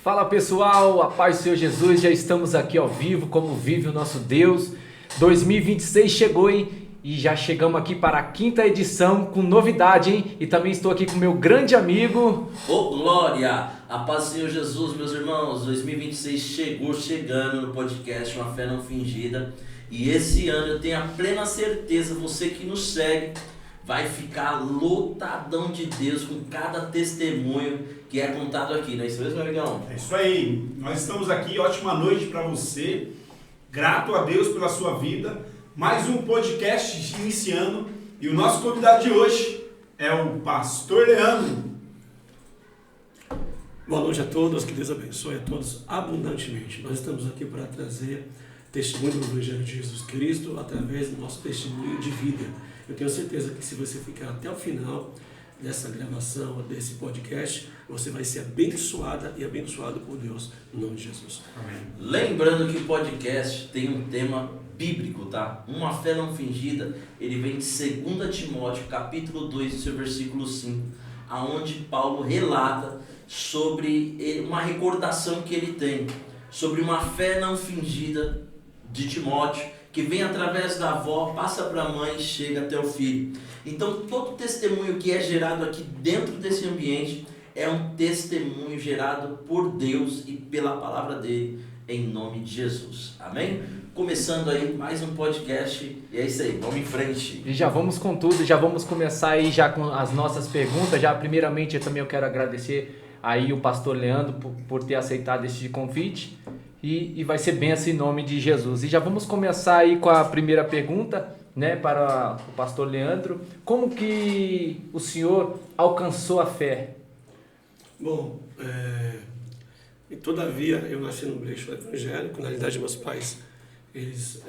Fala pessoal, a paz do Senhor Jesus, já estamos aqui ao vivo, como vive o nosso Deus. 2026 chegou, hein? E já chegamos aqui para a quinta edição com novidade, hein? E também estou aqui com meu grande amigo... Ô glória! A paz do Senhor Jesus, meus irmãos. 2026 chegando no podcast Uma Fé Não Fingida. E esse ano eu tenho a plena certeza, você que nos segue, vai ficar lotadão de Deus com cada testemunho que é contado aqui, não é isso mesmo, amigão? É isso aí, nós estamos aqui, ótima noite para você, grato a Deus pela sua vida, mais um podcast iniciando e o nosso convidado de hoje é o Pastor Leandro. Boa noite a todos, que Deus abençoe a todos abundantemente. Nós estamos aqui para trazer testemunho do Evangelho de Jesus Cristo através do nosso testemunho de vida. Eu tenho certeza que se você ficar até o final dessa gravação, desse podcast, você vai ser abençoada e abençoado por Deus, em nome de Jesus. Amém. Lembrando que o podcast tem um tema bíblico, tá? Uma Fé Não Fingida, ele vem de 2 Timóteo, capítulo 2, seu versículo 5, aonde Paulo relata sobre uma recordação que ele tem, sobre uma fé não fingida de Timóteo, que vem através da avó, passa para a mãe e chega até o filho. Então, todo testemunho que é gerado aqui dentro desse ambiente é um testemunho gerado por Deus e pela palavra dele, em nome de Jesus. Amém? Começando aí mais um podcast, e é isso aí, vamos em frente. E já vamos com tudo, já vamos começar aí já com as nossas perguntas. Já primeiramente eu quero agradecer aí o pastor Leandro por ter aceitado este convite. E vai ser bênção em nome de Jesus. E já vamos começar aí com a primeira pergunta, né, para o pastor Leandro. Como que o senhor alcançou a fé? Bom, todavia eu nasci num berço evangélico, na realidade meus pais, eles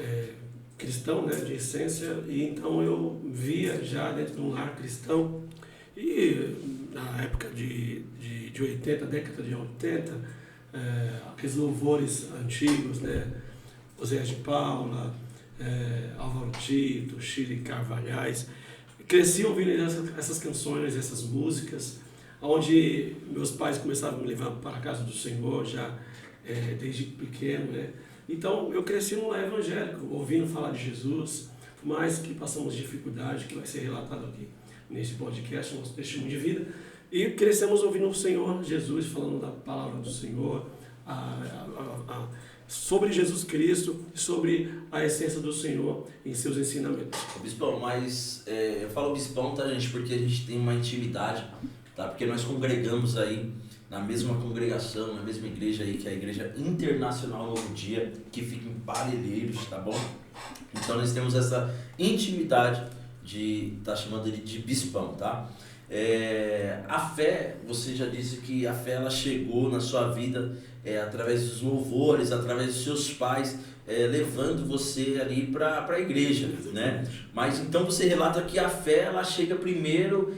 cristãos, né, de essência, e então eu via já dentro de um lar cristão, e na época de 80, década de 80, aqueles louvores antigos, né? José de Paula, Álvaro Tito, Chile Carvalhais. Cresci ouvindo essas canções, essas músicas, onde meus pais começaram a me levar para a casa do Senhor já desde pequeno, né? Então eu cresci num lar evangélico, ouvindo falar de Jesus, por mais que passamos dificuldade, que vai ser relatado aqui nesse podcast, nosso testemunho de vida. E crescemos ouvindo o Senhor Jesus, falando da palavra do Senhor, sobre Jesus Cristo, sobre a essência do Senhor em seus ensinamentos. Bispão, mas eu falo bispão, tá, gente, porque a gente tem uma intimidade, tá? Porque nós congregamos aí na mesma congregação, na mesma igreja aí, que é a Igreja Internacional Novo Dia, que fica em Parelheiros, tá bom? Então nós temos essa intimidade de estar chamando ele de bispão, tá? A fé, você já disse que a fé ela chegou na sua vida através dos louvores, através dos seus pais, levando você ali para a igreja, né? Mas então você relata que a fé ela chega primeiro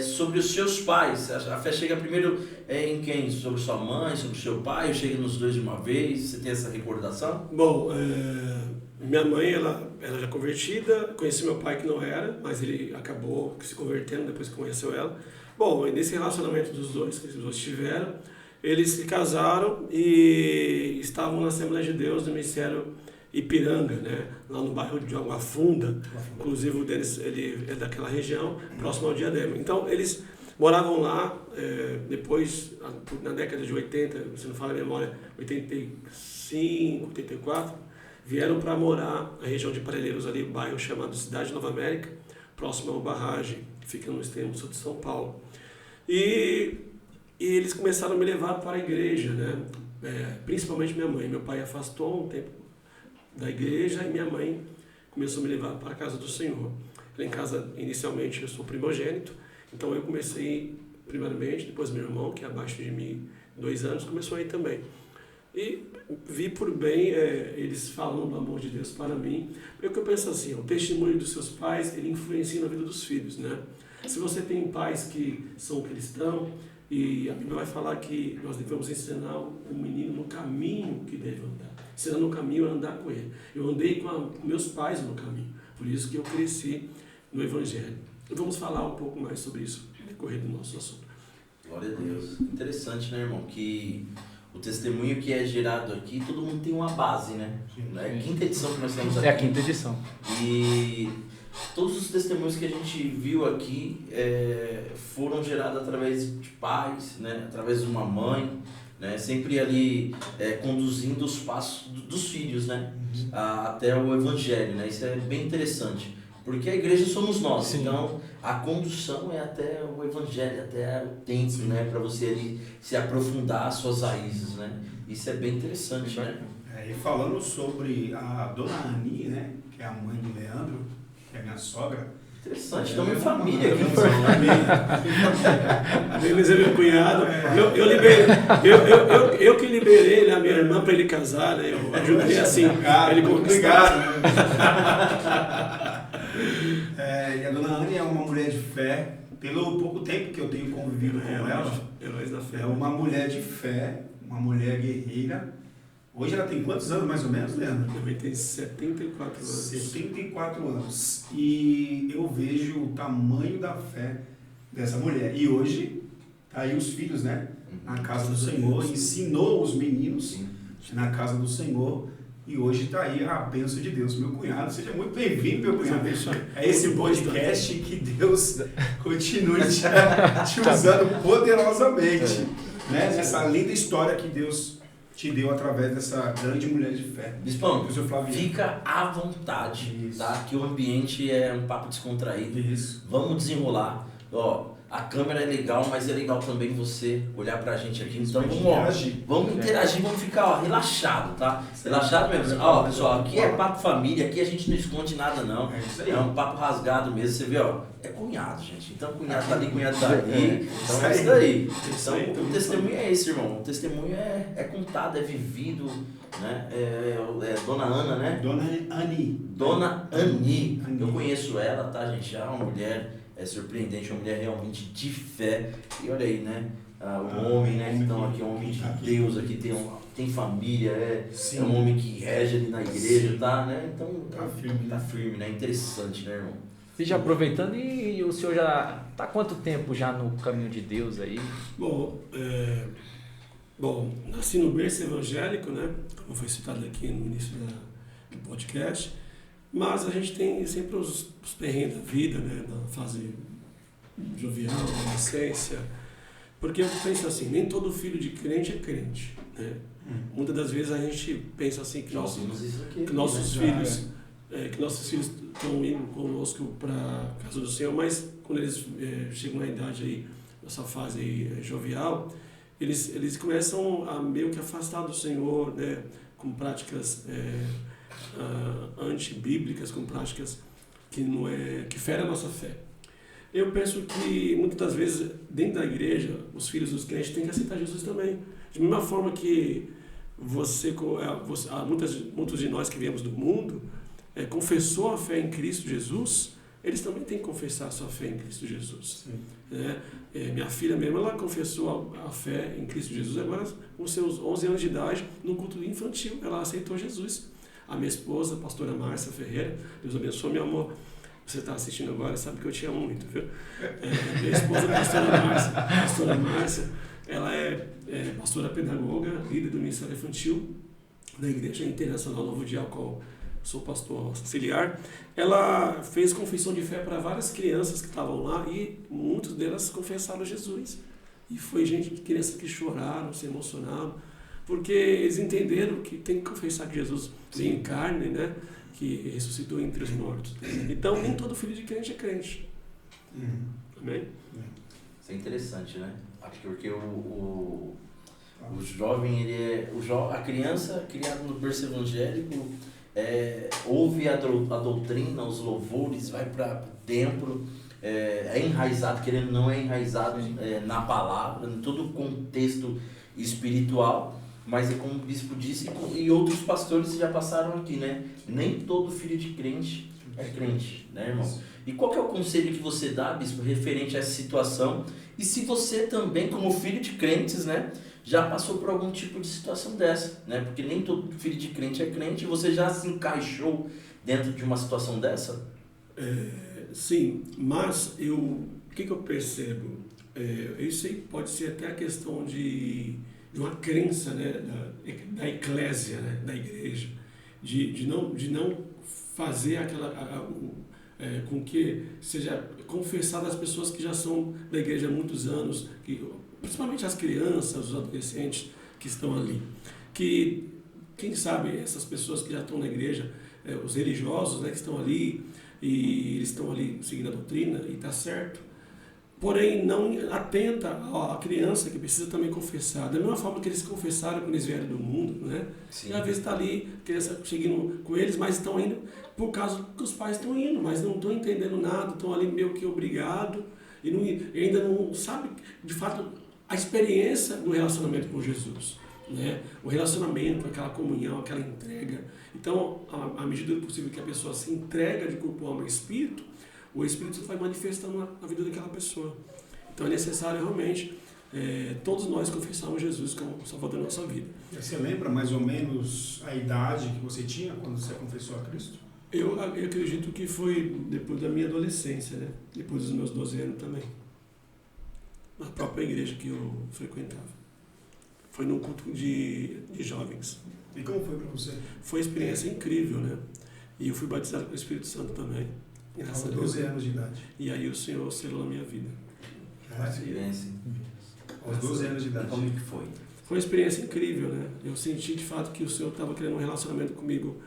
sobre os seus pais. A fé chega primeiro em quem? Sobre sua mãe, sobre seu pai? Ou chega nos dois de uma vez? Você tem essa recordação? Bom, minha mãe, ela já convertida, conheci meu pai que não era, mas ele acabou se convertendo depois que conheceu ela. Bom, nesse relacionamento dos dois, que os dois tiveram, eles se casaram e estavam na Assembleia de Deus do Ministério Ipiranga, né? Lá no bairro de Água Funda. Inclusive o deles, ele é daquela região, próximo ao Diadema. Então eles moravam lá, depois, na década de 80, se não fala a memória, 85, 84, vieram para morar na região de Parelheiros, ali, um bairro chamado Cidade Nova América, próximo a uma barragem, que fica no extremo sul de São Paulo. E eles começaram a me levar para a igreja, né? Principalmente minha mãe. Meu pai afastou um tempo da igreja e minha mãe começou a me levar para a casa do Senhor. Lá em casa, inicialmente, eu sou primogênito, então eu comecei primeiramente, depois meu irmão, que é abaixo de mim, 2 anos, começou a ir também. E vi por bem eles falando do amor de Deus para mim, porque eu penso assim, o testemunho dos seus pais, ele influencia na vida dos filhos, né? Se você tem pais que são cristãos, e a Bíblia vai falar que nós devemos ensinar o menino no caminho que deve andar. Ensinar no caminho a andar com ele. Eu andei com meus pais no caminho, por isso que eu cresci no Evangelho. E vamos falar um pouco mais sobre isso no decorrer do nosso assunto. Glória a Deus. Interessante, né, irmão? Que o testemunho que é gerado aqui, todo mundo tem uma base, né? É a quinta edição que nós temos aqui. É a quinta edição. E todos os testemunhos que a gente viu aqui foram gerados através de pais, né? Através de uma mãe, né? Sempre ali conduzindo os passos dos filhos, né? Até o evangelho, né? Isso é bem interessante. Porque a igreja somos nós, Sim. então a condução é até o evangelho, até o templo, né? Para você ali se aprofundar as suas raízes, né? Isso é bem interessante, né? E falando sobre a dona Ani, né? Que é a mãe do Leandro, que é minha sogra. Interessante, estamos em família aqui. Deles é meu cunhado. Eu que liberei a minha irmã para ele casar, né? Eu ajudei assim. Ele Obrigado. E a dona Anne é uma mulher de fé. Pelo pouco tempo que eu tenho convivido com ela, é uma mulher de fé, uma mulher guerreira. Hoje ela tem quantos anos mais ou menos, Leandro? Minha mãe tem 74 anos. 74 anos. E eu vejo o tamanho da fé dessa mulher. E hoje, tá aí os filhos, né? Na casa do Senhor, ensinou os meninos na casa do Senhor. E hoje está aí a bênção de Deus. Meu cunhado, seja muito bem-vindo, meu cunhado. É esse podcast que Deus continue te usando poderosamente, né? Nessa linda história que Deus te deu através dessa grande mulher de fé. Bispão, fica à vontade, tá? Que o ambiente é um papo descontraído. Isso. Vamos desenrolar. Ó, a câmera é legal, mas é legal também você olhar pra gente aqui. Então vamos interagir, vamos ficar relaxado, tá? Relaxado mesmo. Ó, pessoal, aqui é papo família, aqui a gente não esconde nada não. É um papo rasgado mesmo, você vê, ó. É cunhado, gente. Então cunhado tá ali, cunhado tá ali. Então é isso daí. Então o testemunho é esse, irmão. O testemunho é contado, é vivido, né? É Dona Ana, né? Dona Ani. Dona Ani. Eu conheço ela, tá, gente? É uma mulher surpreendente, uma mulher realmente de fé. E olha aí, né? O homem, né? Então aqui é um homem de Deus, aqui tem família, é um homem que rege ali na igreja, tá? Né? Então tá firme, né? Interessante, né, irmão? E já aproveitando, e o senhor já está há quanto tempo já no caminho de Deus aí? Bom, nasci no berço evangélico, né? Como foi citado aqui no início do podcast, mas a gente tem sempre os perrengues da vida, né? Na fase jovial, adolescência, porque eu penso assim, nem todo filho de crente é crente, né? Muitas das vezes a gente pensa assim que nossos filhos estão indo conosco para a casa do Senhor, mas quando eles chegam na idade aí, nessa fase aí, jovial, eles começam a meio que afastar do Senhor, né, com práticas antibíblicas, com práticas que ferem a nossa fé. Eu penso que muitas das vezes dentro da igreja os filhos dos crentes têm que aceitar Jesus também, de mesma forma que muitos de nós que viemos do mundo confessou a fé em Cristo Jesus, eles também têm que confessar a sua fé em Cristo Jesus. Né? Minha filha mesmo, ela confessou a fé em Cristo Jesus agora com seus 11 anos de idade, no culto infantil, ela aceitou Jesus. A minha esposa, a pastora Márcia Ferreira, Deus abençoe, meu amor, você está assistindo agora, sabe que eu te amo muito, viu? Minha esposa, a pastora Márcia, ela é pastora pedagoga, líder do Ministério Infantil da Igreja Internacional Novo Dia, qual sou pastor auxiliar. Ela fez confissão de fé para várias crianças que estavam lá e muitas delas confessaram Jesus. E foi crianças que choraram, se emocionaram, porque eles entenderam que tem que confessar que Jesus veio em carne, né? Que ressuscitou entre os mortos. Então, nem todo filho de crente é crente. Amém? Isso é interessante, né? Acho que porque o jovem, a criança criada no berço evangélico, ouve a doutrina, os louvores, vai para dentro, é enraizado, querendo ou não, é enraizado na palavra, em todo o contexto espiritual, mas é como o bispo disse, e outros pastores já passaram aqui, né? Nem todo filho de crente é crente, né, irmão? E qual que é o conselho que você dá, bispo, referente a essa situação? E se você também, como filho de crentes, né, já passou por algum tipo de situação dessa, né? Porque nem todo filho de crente é crente, você já se encaixou dentro de uma situação dessa? Sim, mas o que eu percebo? Isso aí pode ser até a questão de uma crença, né, da eclésia, né, da igreja, de não fazer com que seja confessado às pessoas que já são da igreja há muitos anos, principalmente as crianças, os adolescentes que estão ali. Que, quem sabe, essas pessoas que já estão na igreja, os religiosos, né, que estão ali, e eles estão ali seguindo a doutrina, e está certo, porém não atenta à criança que precisa também confessar. Da mesma forma que eles confessaram quando eles vieram do mundo, né? E às vezes está ali, a criança seguindo com eles, mas estão indo por causa que os pais estão indo, mas não estão entendendo nada, estão ali meio que obrigados, e ainda não sabe, de fato, a experiência do relacionamento com Jesus, né? O relacionamento, aquela comunhão, aquela entrega. Então, à medida do possível que a pessoa se entrega de corpo, alma e espírito, o Espírito Santo vai manifestando na vida daquela pessoa. Então é necessário realmente todos nós confessarmos Jesus como o Salvador da nossa vida. Você lembra mais ou menos a idade que você tinha quando você confessou a Cristo? Eu acredito que foi depois da minha adolescência, né? Depois dos meus 12 anos também. Na própria igreja que eu frequentava. Foi num culto de jovens. E como foi para você? Foi uma experiência incrível, né? E eu fui batizado com o Espírito Santo também. Aos 12 anos de idade. E aí o Senhor selou na minha vida. Uma experiência. Aos 12 anos de idade. Como que foi? Foi uma experiência incrível, né? Eu senti de fato que o Senhor estava querendo um relacionamento comigo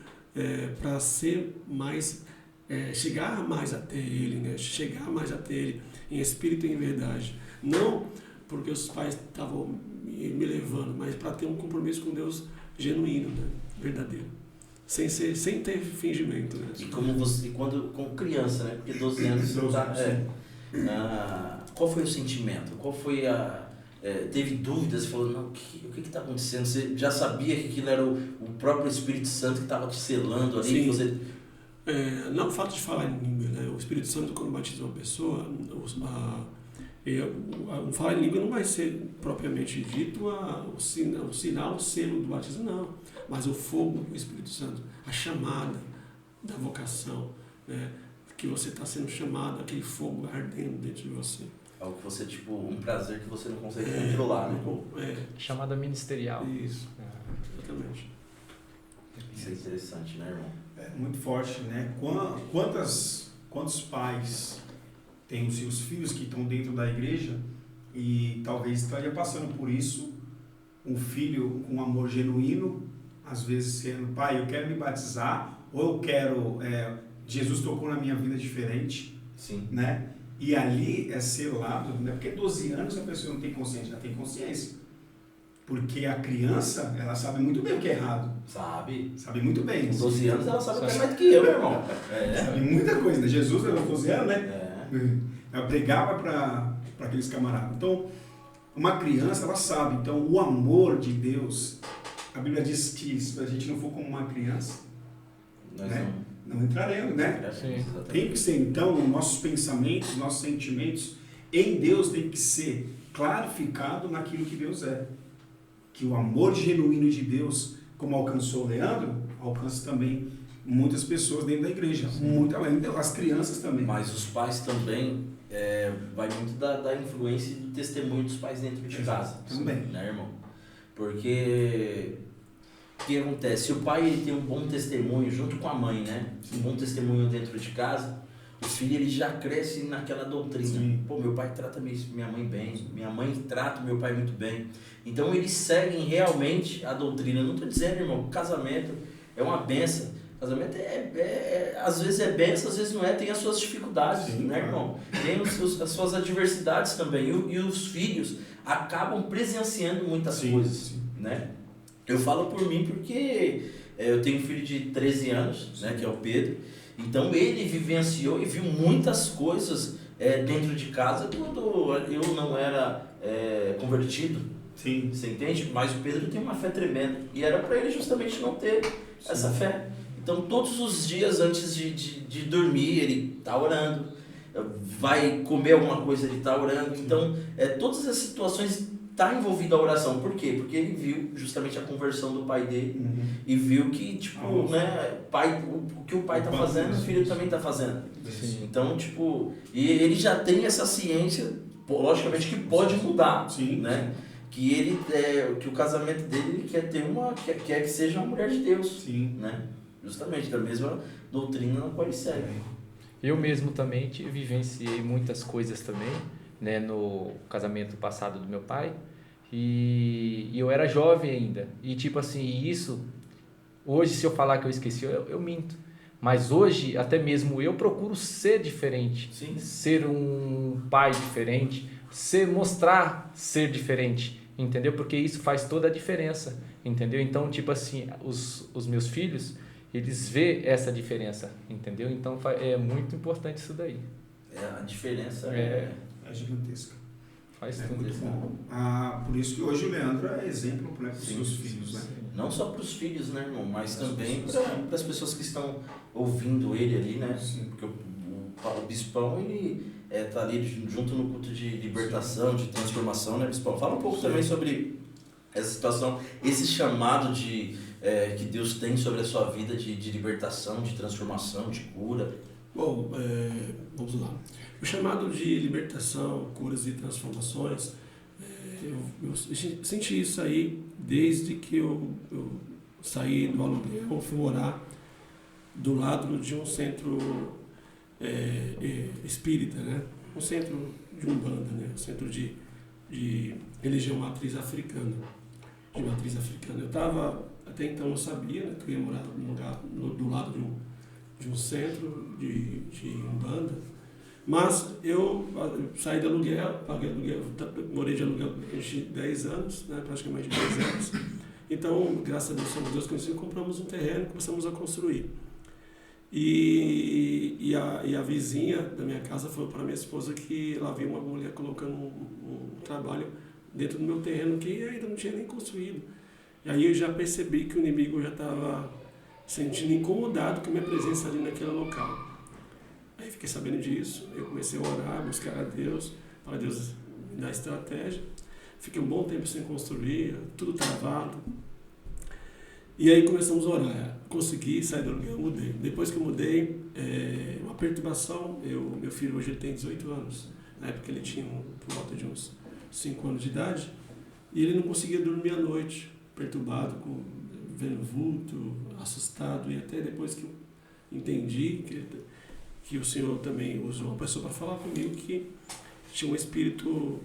para ser mais, chegar mais até Ele, né? Chegar mais até Ele em espírito e em verdade. Não porque os pais estavam me levando, mas para ter um compromisso com Deus genuíno, né? Verdadeiro. Sem ter fingimento, né? E como criança, né? Porque 12 anos você qual foi o sentimento? Qual foi teve dúvidas? Você falou, não, o que está acontecendo? Você já sabia que aquilo era o próprio Espírito Santo que estava te selando ali? Sim. Você... Não, o fato de falar em língua, né? O Espírito Santo, quando batiza uma pessoa, o falar em língua não vai ser propriamente dito o sinal, o selo do batismo, não. Mas o fogo do Espírito Santo, a chamada da vocação, né? Que você está sendo chamado, aquele fogo ardendo dentro de você. Algo que você, um prazer que você não consegue controlar, né? Chamada ministerial. Isso, exatamente. Isso é interessante, né, irmão? É muito forte, né? Quantos pais têm os seus filhos que estão dentro da igreja e talvez estaria passando por isso, um filho com amor genuíno, às vezes sendo, pai, eu quero me batizar, ou eu quero, Jesus tocou na minha vida diferente, sim, né? E ali é selado, né? Porque 12 anos a pessoa não tem consciência, já tem consciência. Porque a criança, ela sabe muito bem o que é errado. Sabe muito bem. Com 12 anos ela sabe até mais do que eu, meu irmão. Sabe muita coisa, né? Jesus era 12 anos, né? Ela pregava para aqueles camaradas. Então, uma criança, ela sabe. Então, o amor de Deus, a Bíblia diz que se a gente não for como uma criança, nós né? Não entraremos, né? Sim. Tem que ser, então, nossos pensamentos, nossos sentimentos em Deus tem que ser clarificado naquilo que Deus é. Que o amor genuíno de Deus, como alcançou o Leandro, alcança também muitas pessoas dentro da igreja. Muito além das crianças também. Mas os pais também, vai muito da influência e do testemunho dos pais dentro de casa. Também. Né, irmão? Porque o que acontece? Se o pai ele tem um bom testemunho junto com a mãe, né? Um bom testemunho dentro de casa, o filho ele já cresce naquela doutrina. Sim. Pô, meu pai trata minha mãe bem, minha mãe trata meu pai muito bem. Então eles seguem realmente a doutrina. Eu não estou dizendo, irmão, casamento é uma benção. Casamento às vezes é benção, às vezes não é, tem as suas dificuldades, sim, né, irmão? Tem as suas adversidades também. E os filhos acabam presenciando muitas coisas, né? Eu falo por mim porque eu tenho um filho de 13 anos, né, que é o Pedro. Então ele vivenciou e viu muitas coisas dentro de casa quando eu não era convertido. Sim. Você entende? Mas o Pedro tem uma fé tremenda. E era para ele justamente não ter essa fé. Então todos os dias antes de dormir ele está orando. Vai comer alguma coisa, ele está orando. Então todas as situações está envolvida a oração. Por quê? Porque ele viu justamente a conversão do pai dele e viu que, né, o que o pai está fazendo, o filho também está fazendo. Sim. Então, e ele já tem essa ciência, logicamente, que pode mudar, né? que o casamento dele ele quer ter quer que seja uma mulher de Deus. Sim. Né? Justamente da mesma doutrina na qual ele segue. Eu mesmo também vivenciei muitas coisas também, né, no casamento passado do meu pai, e eu era jovem ainda, e tipo assim, isso, hoje se eu falar que eu esqueci, eu minto, mas hoje até mesmo eu procuro ser diferente, Sim. ser um pai diferente, mostrar ser diferente, entendeu? Porque isso faz toda a diferença, entendeu? Então, tipo assim, os meus filhos, eles vê essa diferença, entendeu? Então é muito importante isso daí. A diferença é gigantesca. Faz É tudo. muito bom. Por isso que hoje o Leandro é exemplo, né, para os seus filhos, né? Não só para os filhos, né, irmão? Mas também para as pessoas que estão ouvindo ele ali, né? Sim. Porque o bispão, ele tá ali junto no culto de libertação, de transformação, né, bispão? Fala um pouco também sobre essa situação, esse chamado que Deus tem sobre a sua vida de libertação, de transformação, de cura. Bom, vamos lá. O chamado de libertação, curas e transformações, eu senti isso aí desde que eu saí do aluguel, fui morar do lado de um centro espírita, né? Um centro de Umbanda, né? Um centro de religião matriz africana. De matriz africana. Eu estava, até então eu sabia, né, que eu ia morar num lugar do lado de um centro de Umbanda, mas eu saí do aluguel, paguei aluguel, morei de aluguel durante 10 anos, né, praticamente 10 anos. Então, graças a Deus, somos Deus conhecidos, compramos um terreno e começamos a construir. E a vizinha da minha casa falou para minha esposa que ela viu uma mulher colocando um trabalho dentro do meu terreno que ainda não tinha nem construído. E aí eu já percebi que o inimigo já estava sentindo incomodado com a minha presença ali naquele local. Aí fiquei sabendo disso, eu comecei a orar, buscar a Deus, para Deus me dar estratégia. Fiquei um bom tempo sem construir, tudo travado. E aí começamos a orar, consegui sair do aluguel, mudei. Depois que eu mudei, uma perturbação, meu filho hoje ele tem 18 anos, na época ele tinha por volta de uns 5 anos de idade, e ele não conseguia dormir à noite, perturbado, vendo vulto, assustado, e até depois que eu entendi que o Senhor também usou uma pessoa para falar comigo que tinha um espírito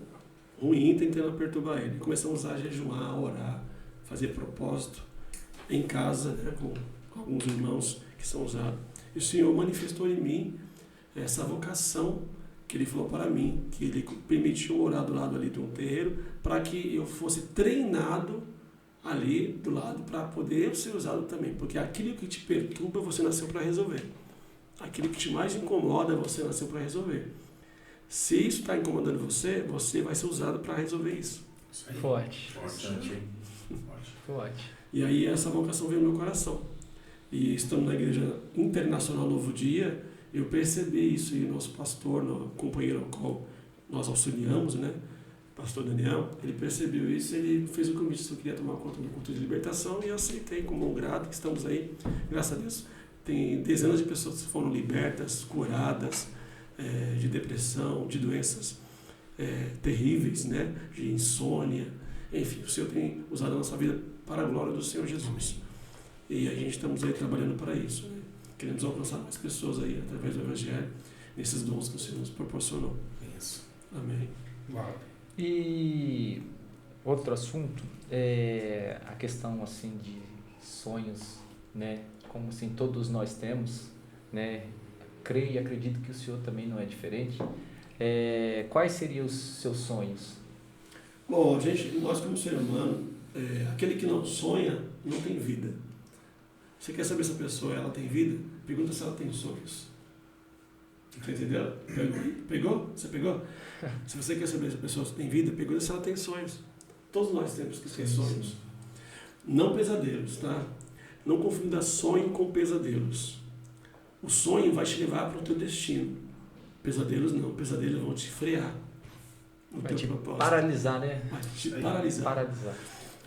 ruim tentando perturbar ele. Começamos a jejuar, a orar, fazer propósito em casa, né, com alguns irmãos que são usados. E o Senhor manifestou em mim essa vocação que Ele falou para mim, que Ele permitiu orar do lado ali de um terreiro, para que eu fosse treinado ali do lado, para poder ser usado também. Porque aquilo que te perturba, você nasceu para resolver. Aquilo que te mais incomoda, você nasceu para resolver. Se isso está incomodando você, você vai ser usado para resolver isso. Forte. E aí essa vocação veio no meu coração. E estamos na Igreja Internacional Novo Dia, eu percebi isso, e o nosso pastor, o companheiro ao qual nós auxiliamos, né, pastor Daniel, ele percebeu isso, ele fez o convite se eu queria tomar conta do culto de libertação, e eu aceitei com mão grata, que estamos aí, graças a Deus. Tem dezenas de pessoas que foram libertas, curadas de depressão, de doenças terríveis, né, de insônia. Enfim, o Senhor tem usado a nossa vida para a glória do Senhor Jesus. E a gente estamos aí trabalhando para isso, né? Queremos alcançar mais pessoas aí através do Evangelho, nesses dons que o Senhor nos proporcionou. Isso. Amém. Uau. E outro assunto é a questão assim de sonhos, né? Como assim todos nós temos, né? Creio e acredito que o senhor também não é diferente. Quais seriam os seus sonhos? Bom, nós como ser humano, aquele que não sonha não tem vida. Você quer saber se a pessoa ela tem vida? Pergunta se ela tem sonhos. Você entendeu? Pegou? Você pegou? Se você quer saber se a pessoa tem vida, pergunta se ela tem sonhos. Todos nós temos que ter sonhos. Não pesadelos, tá? Não confunda sonho com pesadelos. O sonho vai te levar para o teu destino. Pesadelos não. Pesadelos vão te frear no Vai teu te propósito. paralisar, né? Vai te paralisar. Paralisar.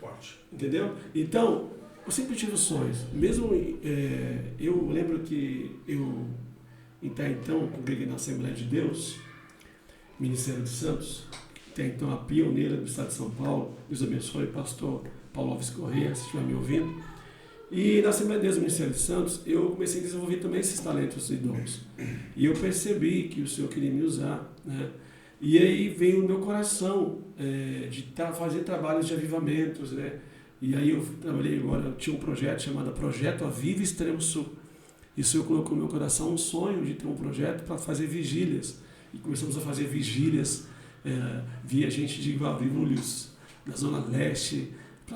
Forte. Entendeu? Então, eu sempre tive sonhos. Mesmo eu lembro que eu então congreguei na Assembleia de Deus, Ministério de Santos, tem então a pioneira do estado de São Paulo, Deus abençoe, pastor Paulo Alves Corrêa, se estiver me ouvindo. E na Assembleia de Deus do Ministério de Santos, eu comecei a desenvolver também esses talentos e dons. E eu percebi que o Senhor queria me usar, né? E aí veio no meu coração de fazer trabalhos de avivamentos, né? E aí eu trabalhei agora, eu tinha um projeto chamado Projeto Aviva Extremo Sul. E o Senhor colocou no meu coração um sonho de ter um projeto para fazer vigílias. E começamos a fazer vigílias, via gente de Guarulhos, da Zona Leste,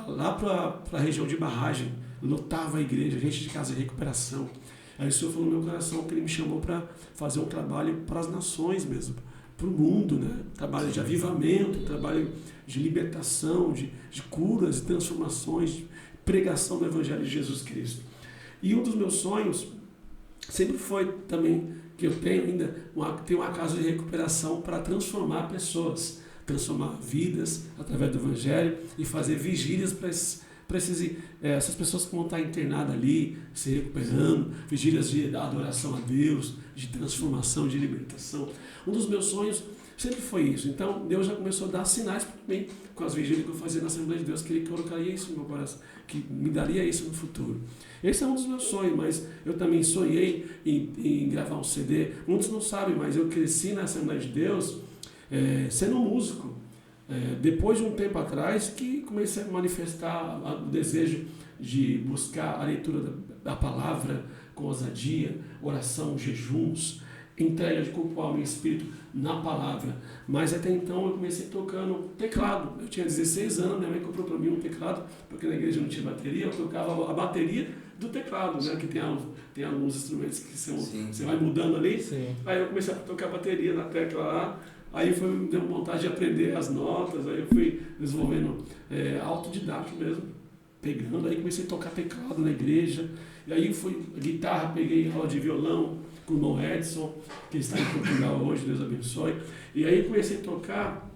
lá para a região de Barragem, lotava a igreja, gente de casa de recuperação. Aí o Senhor falou no meu coração que Ele me chamou para fazer um trabalho para as nações mesmo, para o mundo, né? Trabalho de avivamento, trabalho de libertação, de curas, de transformações, de pregação do Evangelho de Jesus Cristo. E um dos meus sonhos sempre foi também, que eu tenho ainda, ter uma casa de recuperação para transformar pessoas, transformar vidas através do Evangelho e fazer vigílias para essas pessoas que vão estar internadas ali, se recuperando, vigílias de adoração a Deus, de transformação, de libertação. Um dos meus sonhos sempre foi isso. Então, Deus já começou a dar sinais para mim com as vigílias que eu fazia na Assembleia de Deus, que Ele colocaria isso no meu coração, que me daria isso no futuro. Esse é um dos meus sonhos, mas eu também sonhei em gravar um CD. Muitos não sabem, mas eu cresci na Assembleia de Deus sendo músico. Depois de um tempo atrás que comecei a manifestar o desejo de buscar a leitura da palavra com ousadia, oração, jejuns, entrega de corpo, alma e espírito na palavra. Mas até então eu comecei tocando teclado. Eu tinha 16 anos, minha mãe comprou para mim um teclado, porque na igreja não tinha bateria, eu tocava a bateria do teclado, né? Que tem alguns instrumentos que você vai mudando ali. Sim. Aí eu comecei a tocar bateria na tecla lá. Aí me deu vontade de aprender as notas, aí eu fui desenvolvendo autodidato mesmo, pegando, aí comecei a tocar teclado na igreja, e aí fui guitarra, peguei aula de violão com o irmão Edson, que está em Portugal hoje, Deus abençoe, e aí comecei a tocar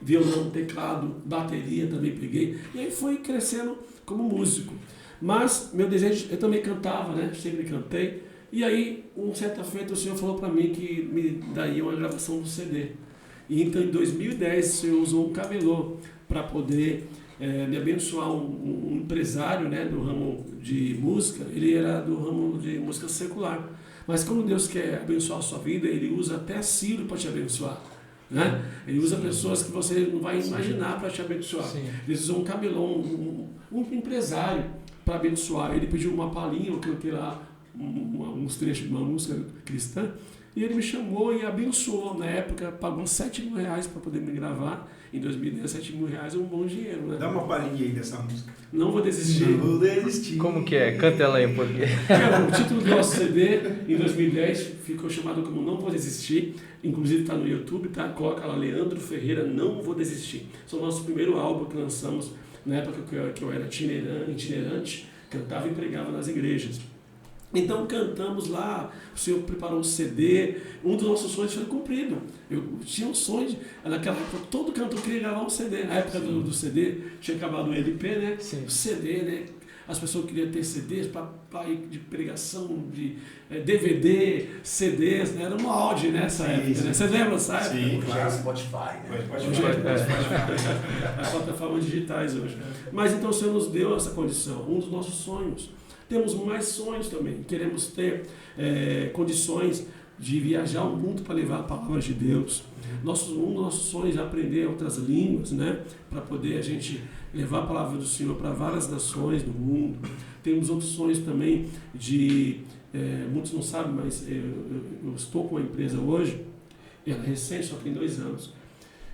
violão, teclado, bateria também peguei, e aí fui crescendo como músico. Mas meu desejo, eu também cantava, né? Sempre cantei. E aí, uma certa feita, o Senhor falou para mim que me daria uma gravação do CD. E então, em 2010, o Senhor usou um camelô para poder me abençoar, um empresário, né, do ramo de música. Ele era do ramo de música secular. Mas como Deus quer abençoar a sua vida, Ele usa até Ciro para te abençoar. Né? Ele usa pessoas que você não vai imaginar para te abençoar. Sim. Ele usou um camelô, um empresário para abençoar. Ele pediu uma palhinha, eu cantei lá uns trechos de uma música cristã, e ele me chamou e abençoou. Na época, pagou R$7.000 para poder me gravar. Em 2010, R$7.000 é um bom dinheiro, né? Dá uma palhinha aí dessa música. Não vou desistir. Não vou desistir. Como que é? Canta ela aí um pouquinho. O título do nosso CD, em 2010, ficou chamado como Não Vou Desistir. Inclusive está no YouTube, tá? Coloca lá, Leandro Ferreira, Não Vou Desistir. Esse é o nosso primeiro álbum que lançamos na época que eu era itinerante, cantava e pregava nas igrejas. Então cantamos lá, o Senhor preparou um CD, um dos nossos sonhos foi cumprido. Eu tinha um sonho, naquela época todo cantor queria gravar um CD. Na época do CD, tinha acabado o LP, né? Sim. O CD, né? As pessoas queriam ter CDs de pregação, de DVD, CDs, né? Era uma auge nessa época, né? Você lembra dessa época? Sim, claro. Spotify, né? As plataformas digitais hoje. Mas então o Senhor nos deu essa condição, um dos nossos sonhos. Temos mais sonhos também, queremos ter condições de viajar o mundo para levar a palavra de Deus. Um dos nossos sonhos é aprender outras línguas, né? Para poder a gente levar a palavra do Senhor para várias nações do mundo. Temos outros sonhos também muitos não sabem, mas eu estou com uma empresa hoje, ela é recente, só tem 2 anos.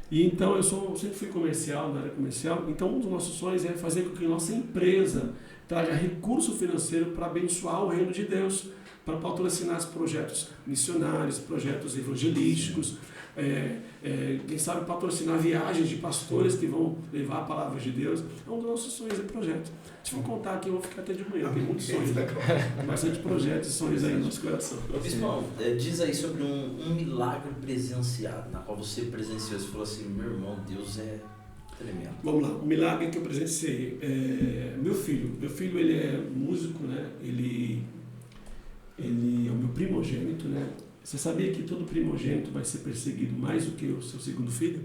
E então eu sempre fui comercial, na área comercial, então um dos nossos sonhos é fazer com que a nossa empresa traga recurso financeiro para abençoar o reino de Deus, para patrocinar projetos missionários, projetos evangelísticos, quem sabe patrocinar viagens de pastores que vão levar a palavra de Deus. É um dos nossos sonhos, projeto. Se for contar aqui, eu vou ficar até de manhã, tem muitos sonhos, né? Bastante projetos e sonhos aí no nosso coração. Bispão, diz aí sobre um milagre presenciado, na qual você presenciou, você falou assim, meu irmão, Deus é tremendo. Vamos lá, o milagre que eu presenciei. Meu filho ele é músico, né? Ele é o meu primogênito, né? Você sabia que todo primogênito vai ser perseguido mais do que o seu segundo filho?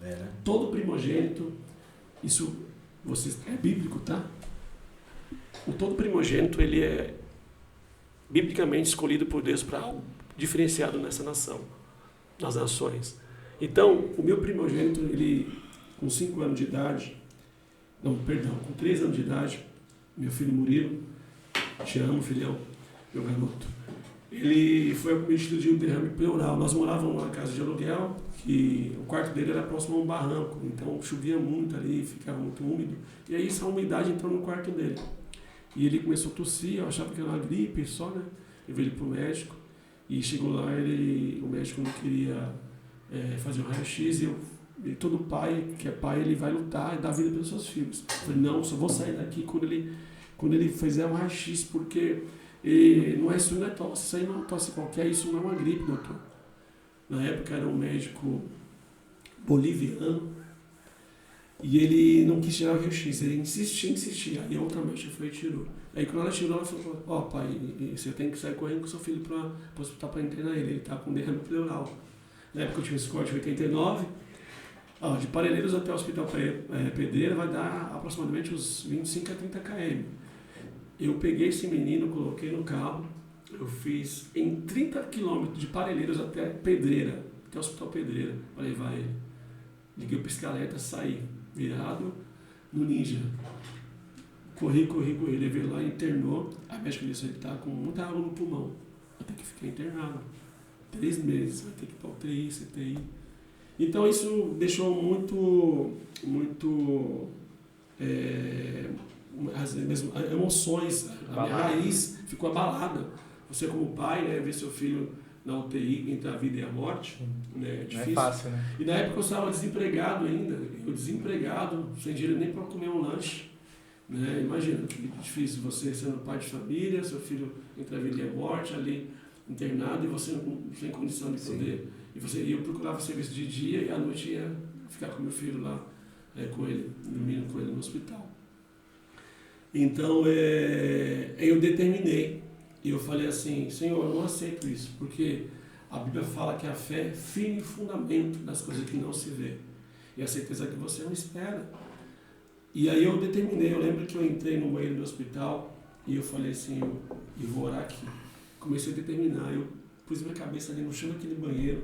Né? Todo primogênito, isso é bíblico, tá? O todo primogênito, ele é biblicamente escolhido por Deus para algo diferenciado nessa nação, nas nações. Então, o meu primogênito, ele, com 5 anos de idade, com 3 anos de idade, meu filho Murilo, te amo, filhão, meu garoto, ele foi acometido de um derrame pleural. Nós morávamos numa casa de aluguel, que o quarto dele era próximo a um barranco, então chovia muito ali, ficava muito úmido, e aí essa umidade entrou no quarto dele. E ele começou a tossir, eu achava que era uma gripe só, né? Eu levei ele pro médico, e chegou lá, o médico não queria fazer um raio-x, e todo pai, que é pai, ele vai lutar e dar vida pelos seus filhos. Eu falei, não, só vou sair daqui quando ele fizer um raio-x, porque isso não é tosse, isso aí não é uma tosse qualquer, isso não é uma gripe, doutor. Na época era um médico boliviano, e ele não quis tirar o raio-x, ele insistia, aí a outra médica foi e tirou. Aí quando ela tirou, ela falou, ó pai, você tem que sair correndo com seu filho para o hospital para internar ele tá com derrame pleural. Na época eu tinha esse corte de 89, de Parelheiros até o Hospital Pedreira vai dar aproximadamente uns 25 a 30 km. Eu peguei esse menino, coloquei no carro, eu fiz em 30 km de Parelheiros até Pedreira, até o Hospital Pedreira, para levar ele. Liguei o pisca-alerta, saí, virado no Ninja. Corri, levei lá, internou. A médica disse que ele está com muita água no pulmão, vai ter que ficar internado. 3 meses, vai ter que ir para UTI, CTI. Então isso deixou muito as emoções, a minha raiz ficou abalada. Você como pai, né, ver seu filho na UTI entre a vida e a morte, né, é difícil. Não é fácil, né? E na época eu estava desempregado ainda, sem dinheiro nem para comer um lanche. Né? Imagina que difícil você sendo pai de família, seu filho entre a vida e a morte, ali internado, e você sem condição de poder. E eu procurava serviço de dia e à noite ia ficar com meu filho lá, com ele, dormindo com ele no hospital. Então, eu determinei, e eu falei assim, Senhor, eu não aceito isso, porque a Bíblia fala que a fé é firme fundamento das coisas que não se vê, e a certeza que você não espera. E aí eu determinei, eu lembro que eu entrei no banheiro do hospital, e eu falei assim, eu vou orar aqui. Comecei a determinar, eu pus minha cabeça ali no chão daquele banheiro,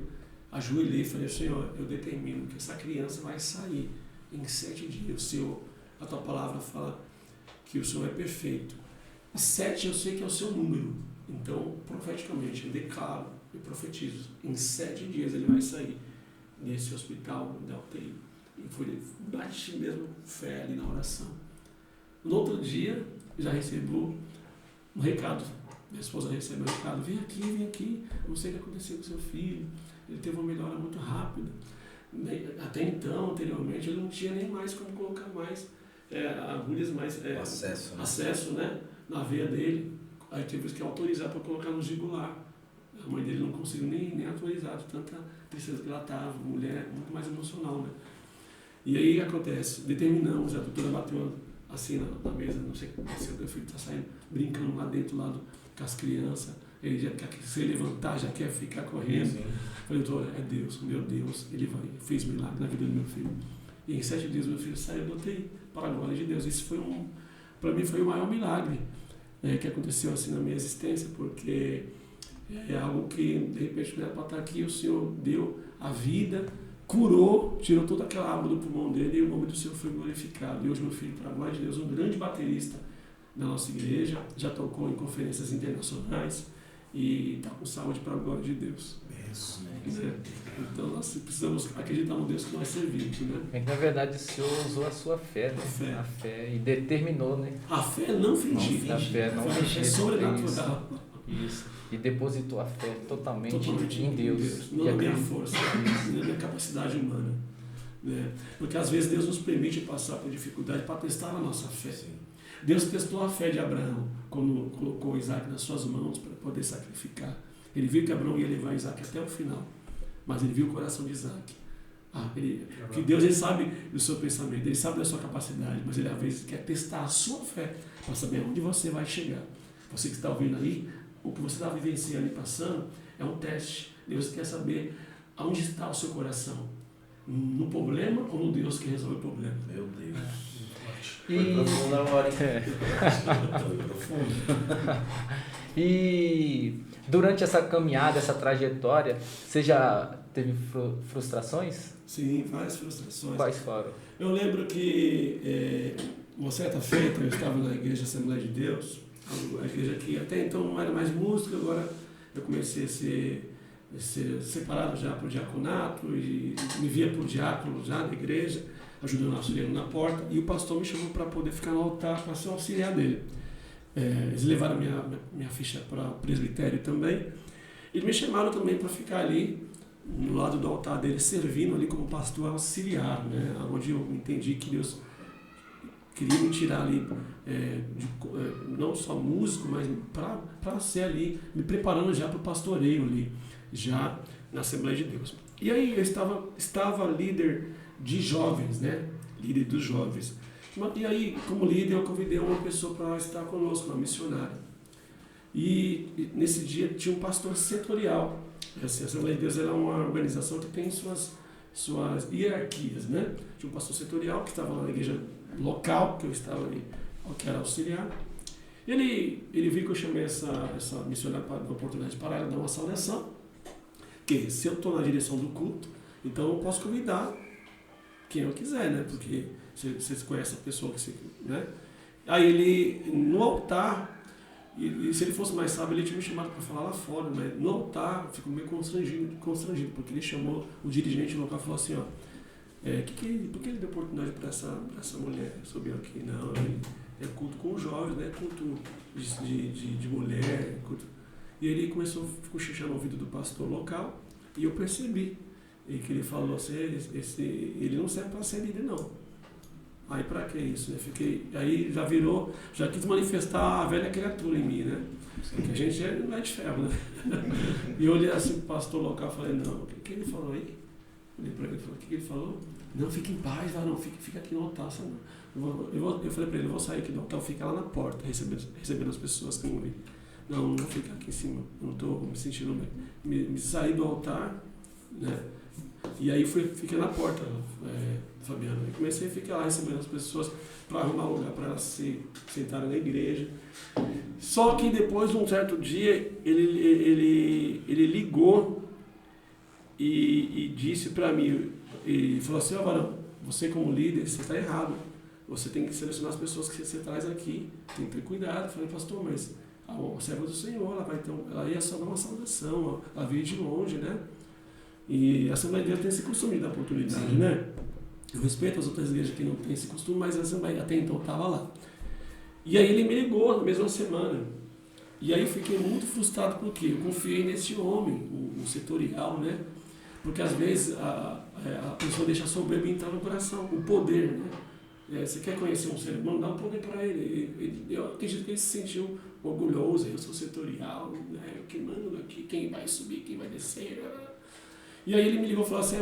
ajoelhei e falei, Senhor, eu determino que essa criança vai sair em 7 dias. A tua palavra fala que o Senhor é perfeito. E 7 eu sei que é o seu número. Então, profeticamente, eu declaro, eu profetizo, em 7 dias ele vai sair nesse hospital da UTI. E bati mesmo fé ali na oração. No outro dia, já recebo um recado. Minha esposa recebeu um recado, vem aqui, não sei o que aconteceu com seu filho, ele teve uma melhora muito rápida. Até então, anteriormente, ele não tinha nem mais como colocar mais agulhas, mais acesso, né, na veia dele. Aí teve que autorizar para colocar no jugular. A mãe dele não conseguiu nem autorizar, de tanta tristeza que ela estava, mulher muito mais emocional, né. E aí acontece, determinamos, a doutora bateu assim na mesa, não sei se o meu filho está saindo, brincando lá dentro, com as crianças, ele já quer se levantar, já quer ficar correndo. Sim. Falei, doutor, é Deus, meu Deus, ele fez milagre na vida do meu filho. E em 7 dias meu filho saiu do UTI, para a glória de Deus. Isso para mim foi o maior milagre que aconteceu assim na minha existência, porque é algo que de repente não era para estar aqui, o Senhor deu a vida, curou, tirou toda aquela água do pulmão dele e o nome do Senhor foi glorificado. E hoje meu filho, para a glória de Deus, um grande baterista da nossa igreja, já tocou em conferências internacionais e está com saúde para a glória de Deus. Isso, né? Então nós precisamos acreditar no Deus que nós servimos, né? É que na verdade o Senhor usou a sua fé, né? A fé e determinou, né? A fé não fingir. A fé não fingir. É sobrenatural. Isso. E depositou a fé totalmente em Deus. Não na minha força, não na minha capacidade humana. Né? Porque às vezes Deus nos permite passar por dificuldade para testar a nossa fé. Sim. Deus testou a fé de Abraão quando colocou Isaac nas suas mãos para poder sacrificar. Ele viu que Abraão ia levar Isaac até o final, mas ele viu o coração de Isaac. Que Deus ele sabe do seu pensamento, ele sabe da sua capacidade, mas ele às vezes quer testar a sua fé para saber onde você vai chegar. Você que está ouvindo aí, o que você está vivenciando e passando é um teste. Deus quer saber aonde está o seu coração. No problema ou no Deus que resolve o problema? Meu Deus. E... Foi profundo agora, hein? Foi profundo. E durante essa caminhada, essa trajetória, você já teve frustrações? Sim, várias frustrações. Quais foram? Eu lembro que uma certa feita eu estava na igreja Assembleia de Deus, a igreja que até então não era mais música, agora eu comecei a ser separado já para o diaconato e me via por diácono já da igreja, ajudando o auxiliar na porta, e o pastor me chamou para poder ficar no altar para ser auxiliar dele. Eles levaram minha ficha para o presbitério também. Eles me chamaram também para ficar ali no lado do altar dele, servindo ali como pastor auxiliar, né? Onde eu entendi que Deus queria me tirar ali, não só músico, mas para ser ali, me preparando já para o pastoreio ali, já na Assembleia de Deus. E aí eu estava líder de jovens, né? Líder dos jovens. E aí, como líder, eu convidei uma pessoa para estar conosco, uma missionária. E nesse dia tinha um pastor setorial. Assim, a Assembleia de Deus era uma organização que tem suas hierarquias, né? Tinha um pastor setorial que estava lá na igreja local, que eu estava ali, que era auxiliar. Ele viu que eu chamei essa missionária para dar oportunidade para ela dar uma saudação. Que se eu estou na direção do culto, então eu posso convidar quem eu quiser, né? Porque vocês conhecem a pessoa que você, né? Aí ele, no altar, e se ele fosse mais sábio, ele tinha me chamado para falar lá fora, mas no altar eu fico meio constrangido, porque ele chamou o dirigente local e falou assim, ó, por que ele deu oportunidade para essa mulher subir aqui? Não, é culto com os jovens, né? Culto de mulher, culto. E ele ficou xixando o ouvido do pastor local, e eu percebi que ele falou assim, ele não serve para ser líder, não. Aí pra que isso, né? Aí já quis manifestar a velha criatura em mim, né? Porque a gente não é de ferro, né? E eu olhei assim pro pastor local e falei, não, o que ele falou aí? Olhei pra ele e falei, o que ele falou? Não, fica em paz lá, não, fica aqui no altar, sabe? Eu falei pra ele, eu vou sair aqui do altar, fica lá na porta, recebendo as pessoas que vão vir. Não vou ficar aqui em cima, eu não estou me sentindo bem. Me saí do altar, né? E aí fiquei na porta, Fabiano, e comecei a ficar lá recebendo as pessoas para arrumar um lugar para elas se sentarem na igreja. Só que depois de um certo dia, ele ligou e disse para mim, e falou assim, Varão, você como líder, você está errado, você tem que selecionar as pessoas que você traz aqui, tem que ter cuidado. Eu falei, pastor, mas a serva do Senhor, ela ia só dar uma saudação, ela veio de longe, né? E a Assembleia de Deus tem esse costume de dar oportunidade, né? Eu respeito as outras igrejas que não têm esse costume, mas a Assembleia até então estava lá. E aí ele me ligou na mesma semana. E aí eu fiquei muito frustrado porque eu confiei nesse homem, o setorial, né? Porque às vezes a pessoa deixa a soberba entrar no coração, o poder, né? Você quer conhecer um ser humano, dá um poder para ele. Eu acredito que ele se sentiu orgulhoso, eu sou setorial, né? Eu que mando aqui, quem vai subir, quem vai descer. E aí ele me ligou e falou assim,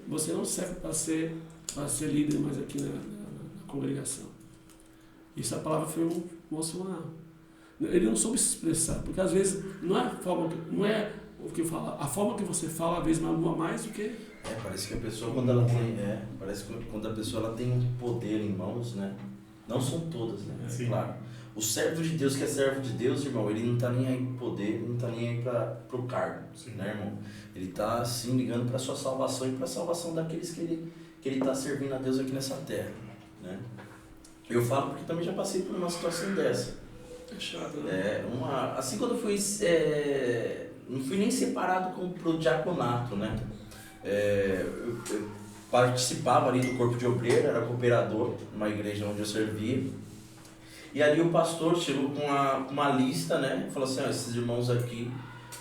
você não serve para ser líder mais aqui na congregação. E essa palavra foi ele não soube se expressar, porque às vezes não é o que eu falo, a forma que você fala às vezes magoa mais do que... Parece que a pessoa quando a pessoa ela tem um poder em mãos, né? Não são todas, né? Sim. Claro. O servo de Deus que é servo de Deus, irmão, ele não está nem aí pro poder, ele não está nem aí pro cargo, né, irmão? Ele está sim ligando para a sua salvação e para a salvação daqueles que ele está servindo a Deus aqui nessa terra, né? Eu falo porque também já passei por uma situação dessa. É chato, né? Assim quando eu fui, não fui nem separado pro diaconato, né? Eu participava ali do corpo de obreiro, era cooperador numa igreja onde eu servia. E ali o pastor chegou com uma lista, né? Falou assim, esses irmãos aqui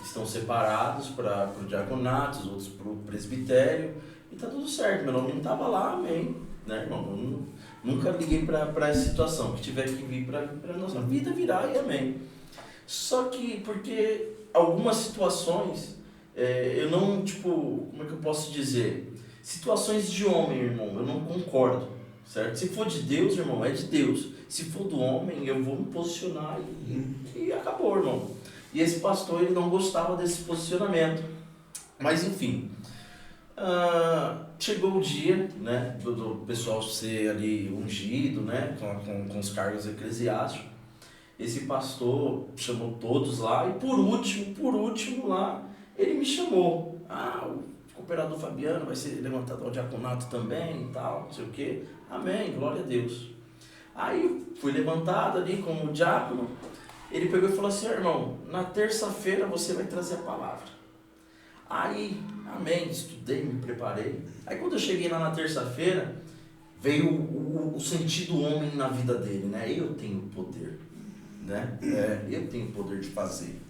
estão separados para o diaconato, os outros para o presbitério, e tá tudo certo, meu nome não estava lá, amém, né, irmão? Eu nunca liguei para essa situação, que tiver que vir para a nossa vida virar e amém. Só que porque algumas situações, eu não, como é que eu posso dizer? Situações de homem, irmão, eu não concordo, certo? Se for de Deus, irmão, é de Deus. Se for do homem, eu vou me posicionar e acabou, irmão. E esse pastor, ele não gostava desse posicionamento. Mas enfim, chegou o dia, né, do pessoal ser ali ungido, né, com os cargos eclesiásticos. Esse pastor chamou todos lá e por último lá, ele me chamou. O cooperador Fabiano vai ser levantado ao diaconato também e tal, não sei o quê. Amém, glória a Deus. Aí eu fui levantado ali como diácono. Ele pegou e falou assim: irmão, na terça-feira você vai trazer a palavra. Aí, amém, estudei, me preparei. Aí quando eu cheguei lá na terça-feira, veio o sentido homem na vida dele, né? Eu tenho poder, né? Eu tenho o poder de fazer.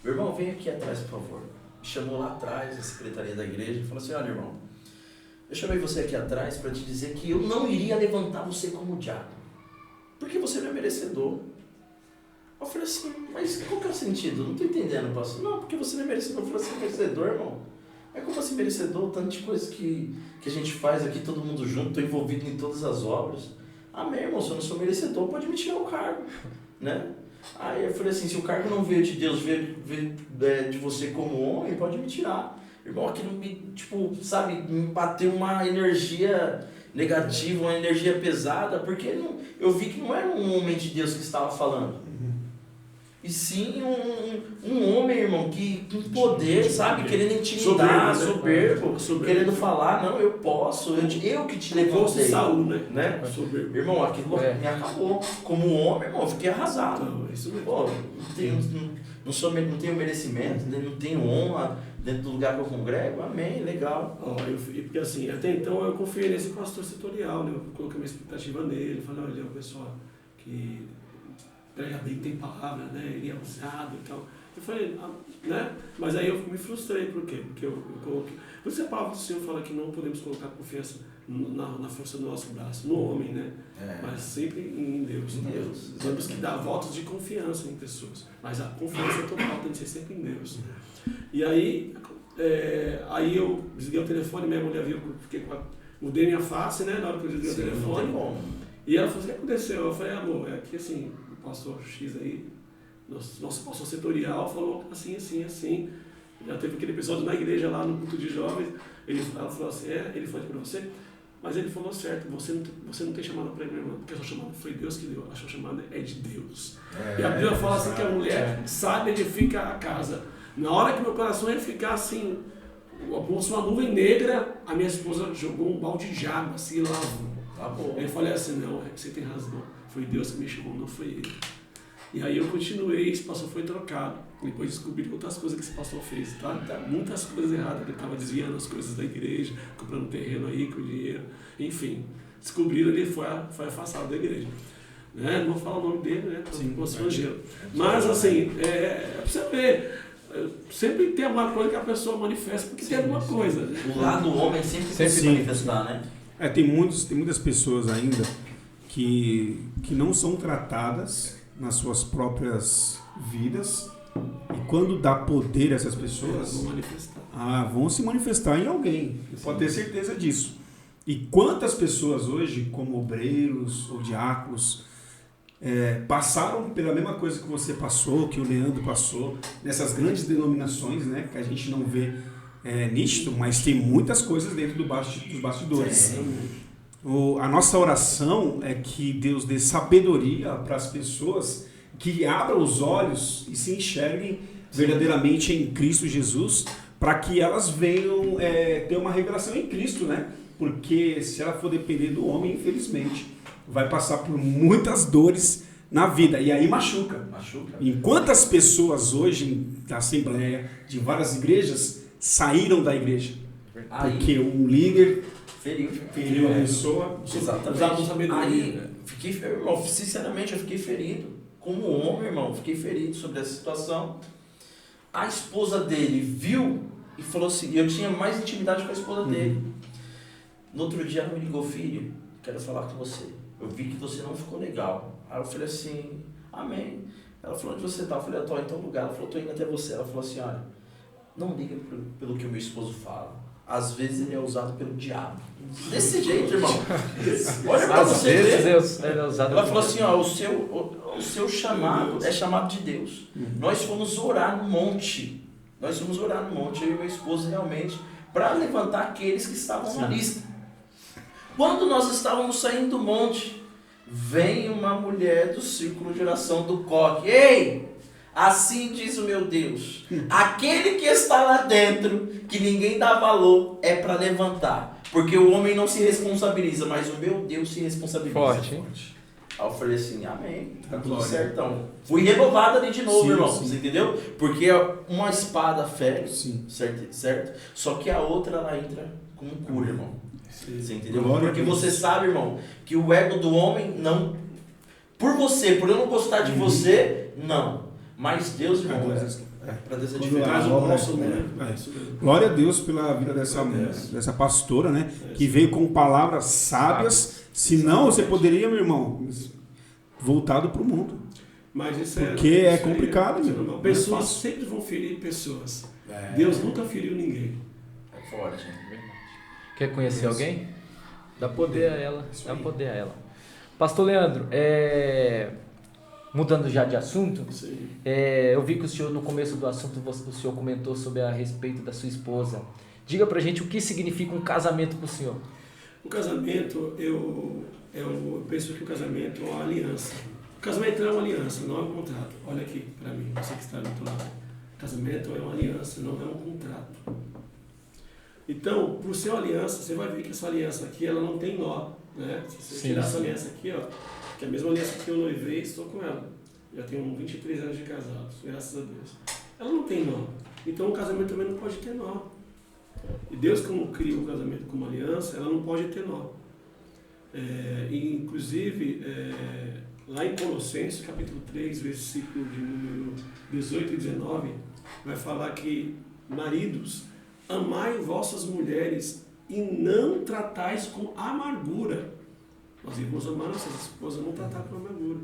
Meu irmão, vem aqui atrás, por favor. Me chamou lá atrás, a secretaria da igreja, e falou assim: olha, irmão, eu chamei você aqui atrás para te dizer que eu não iria levantar você como diácono, porque você não é merecedor. Eu falei assim: mas qual que é o sentido? Não estou entendendo, pastor. Não, porque você não é merecedor. Eu falei assim: merecedor, irmão? É como assim merecedor? Tanto de coisa que a gente faz aqui, todo mundo junto, estou envolvido em todas as obras. Amém, irmão, se eu não sou merecedor, pode me tirar o cargo, né? Aí eu falei assim: se o cargo não veio de Deus, veio de você como homem, pode me tirar. Irmão, aquilo me, me bateu uma energia negativa, uma energia pesada, porque eu vi que não era um homem de Deus que estava falando. E sim um homem, irmão, que com poder, sabe? Querendo intimidar, soberbo, querendo falar: não, eu posso, eu que te levantei. Saul, né? Irmão, aquilo me acabou. Como homem, irmão, eu fiquei arrasado. Isso mesmo. Pô, não tenho merecimento, não tenho honra dentro do lugar que eu congrego. Amém, legal. Porque assim, até então eu confiei nesse pastor setorial, né? Eu coloquei minha expectativa nele, falei: olha, o pessoal que prega bem, tem palavra, né? Ele é usado e tal. Eu falei, né? Mas aí eu me frustrei, por quê? Porque eu coloquei. Por isso a palavra do Senhor fala que não podemos colocar confiança na força do nosso braço, no homem, né? Mas sempre em Deus. Em Deus. Temos que dar votos de confiança em pessoas, mas a confiança total tem que ser sempre em Deus. E aí eu desliguei o telefone, minha mulher viu, mudei minha face, né? Na hora que eu desliguei o telefone. E ela falou: o que aconteceu? Eu falei: amor, é que assim, o pastor X aí, nosso pastor setorial, falou assim, assim, assim. Já teve aquele episódio na igreja lá no culto de jovens. Ela falou assim: ele foi para você? Mas ele falou certo: você não tem chamada para ele, meu irmão, porque a sua chamada foi Deus que deu, a sua chamada é de Deus. E a Bíblia fala assim que a mulher sabe edifica a casa. Na hora que meu coração ia ficar assim, uma nuvem negra, a minha esposa jogou um balde de água assim e lavou. Tá bom. Eu falei assim: não, você tem razão, foi Deus que me chamou, não foi ele. E aí eu continuei, esse pastor foi trocado. Depois descobri outras coisas que esse pastor fez, tá? Muitas coisas erradas, ele estava desviando as coisas da igreja, comprando terreno aí com dinheiro, enfim. Descobriram, ele foi afastado da igreja. Né? Não vou falar o nome dele, né? Mas assim, pra você ver, sempre tem alguma coisa que a pessoa manifesta, porque tem alguma coisa. Né? O lado do homem sempre tem que se manifestar, né? Tem muitas pessoas ainda que não são tratadas nas suas próprias vidas, e quando dá poder a essas pessoas, vão se manifestar em alguém. Você pode ter certeza disso. E quantas pessoas hoje, como obreiros ou diáconos, passaram pela mesma coisa que você passou, que o Leandro passou, nessas grandes denominações, né, que a gente não vê nítido, mas tem muitas coisas dentro dos bastidores. A nossa oração é que Deus dê sabedoria para as pessoas, que abram os olhos e se enxerguem verdadeiramente em Cristo Jesus, para que elas venham ter uma revelação em Cristo, né? Porque se ela for depender do homem, infelizmente, vai passar por muitas dores na vida, e aí machuca. Enquanto as pessoas hoje da Assembleia, de várias igrejas, saíram da igreja, porque um líder feriu a pessoa. Exatamente. Aí, sinceramente, eu fiquei ferido. Como homem, irmão, fiquei ferido sobre essa situação. A esposa dele viu e falou assim, eu tinha mais intimidade com a esposa dele. No outro dia ela me ligou: filho, quero falar com você. Eu vi que você não ficou legal. Aí eu falei assim: amém. Ela falou: onde você está? Eu falei: eu estou em tal lugar. Ela falou: estou indo até você. Ela falou assim: olha, não liga pelo que o meu esposo fala. Às vezes ele é usado pelo diabo. Desse jeito, irmão. Olha pra você ver. Ela falou assim: ó, o seu chamado é chamado de Deus. Nós fomos orar no monte. Eu e meu esposo realmente, para levantar aqueles que estavam na lista. Quando nós estávamos saindo do monte, vem uma mulher do círculo de oração do coque. Ei! Assim diz o meu Deus, aquele que está lá dentro, que ninguém dá valor, é para levantar. Porque o homem não se responsabiliza, mas o meu Deus se responsabiliza. Forte, hein? Aí eu falei assim, amém, tá tudo certão. Fui renovado ali de novo, irmão, você entendeu? Porque uma espada fere, certo? Só que a outra, ela entra como cura, irmão. Você entendeu? Porque você sabe, irmão, que o ego do homem não... Por eu não gostar de você, não. Mas Deus, irmão, para Deus é diferente. Glória a Deus pela vida dessa pastora, né? Que veio com palavras sábias. Senão você poderia, meu irmão, voltado para o mundo. Mas isso porque é complicado, meu irmão. Pessoas sempre vão ferir pessoas. Deus nunca feriu ninguém. É forte, hein? Quer conhecer alguém? Dá poder a ela. Dá poder a ela. Pastor Leandro, mudando já de assunto, eu vi que o senhor, no começo do assunto, o senhor comentou sobre a respeito da sua esposa. Diga pra gente o que significa um casamento pro senhor. O casamento, eu penso que o casamento é uma aliança. O casamento é uma aliança, não é um contrato. Olha aqui pra mim, você que está do outro lado. O casamento é uma aliança, não é um contrato. Então, por ser uma aliança, você vai ver que essa aliança aqui, ela não tem nó. Né? Se você tirar essa aliança aqui, ó, que é a mesma aliança que eu noivei, estou com ela. Já tenho 23 anos de casados, graças a Deus. Ela não tem nó. Então o casamento também não pode ter nó. E Deus, como cria o casamento como aliança, ela não pode ter nó. Inclusive, lá em Colossenses, capítulo 3, versículo de número 18 e 19, vai falar que, maridos, amai vossas mulheres e não tratais com amargura. Nós irmãos amar nossas esposas, não tratar com amargura.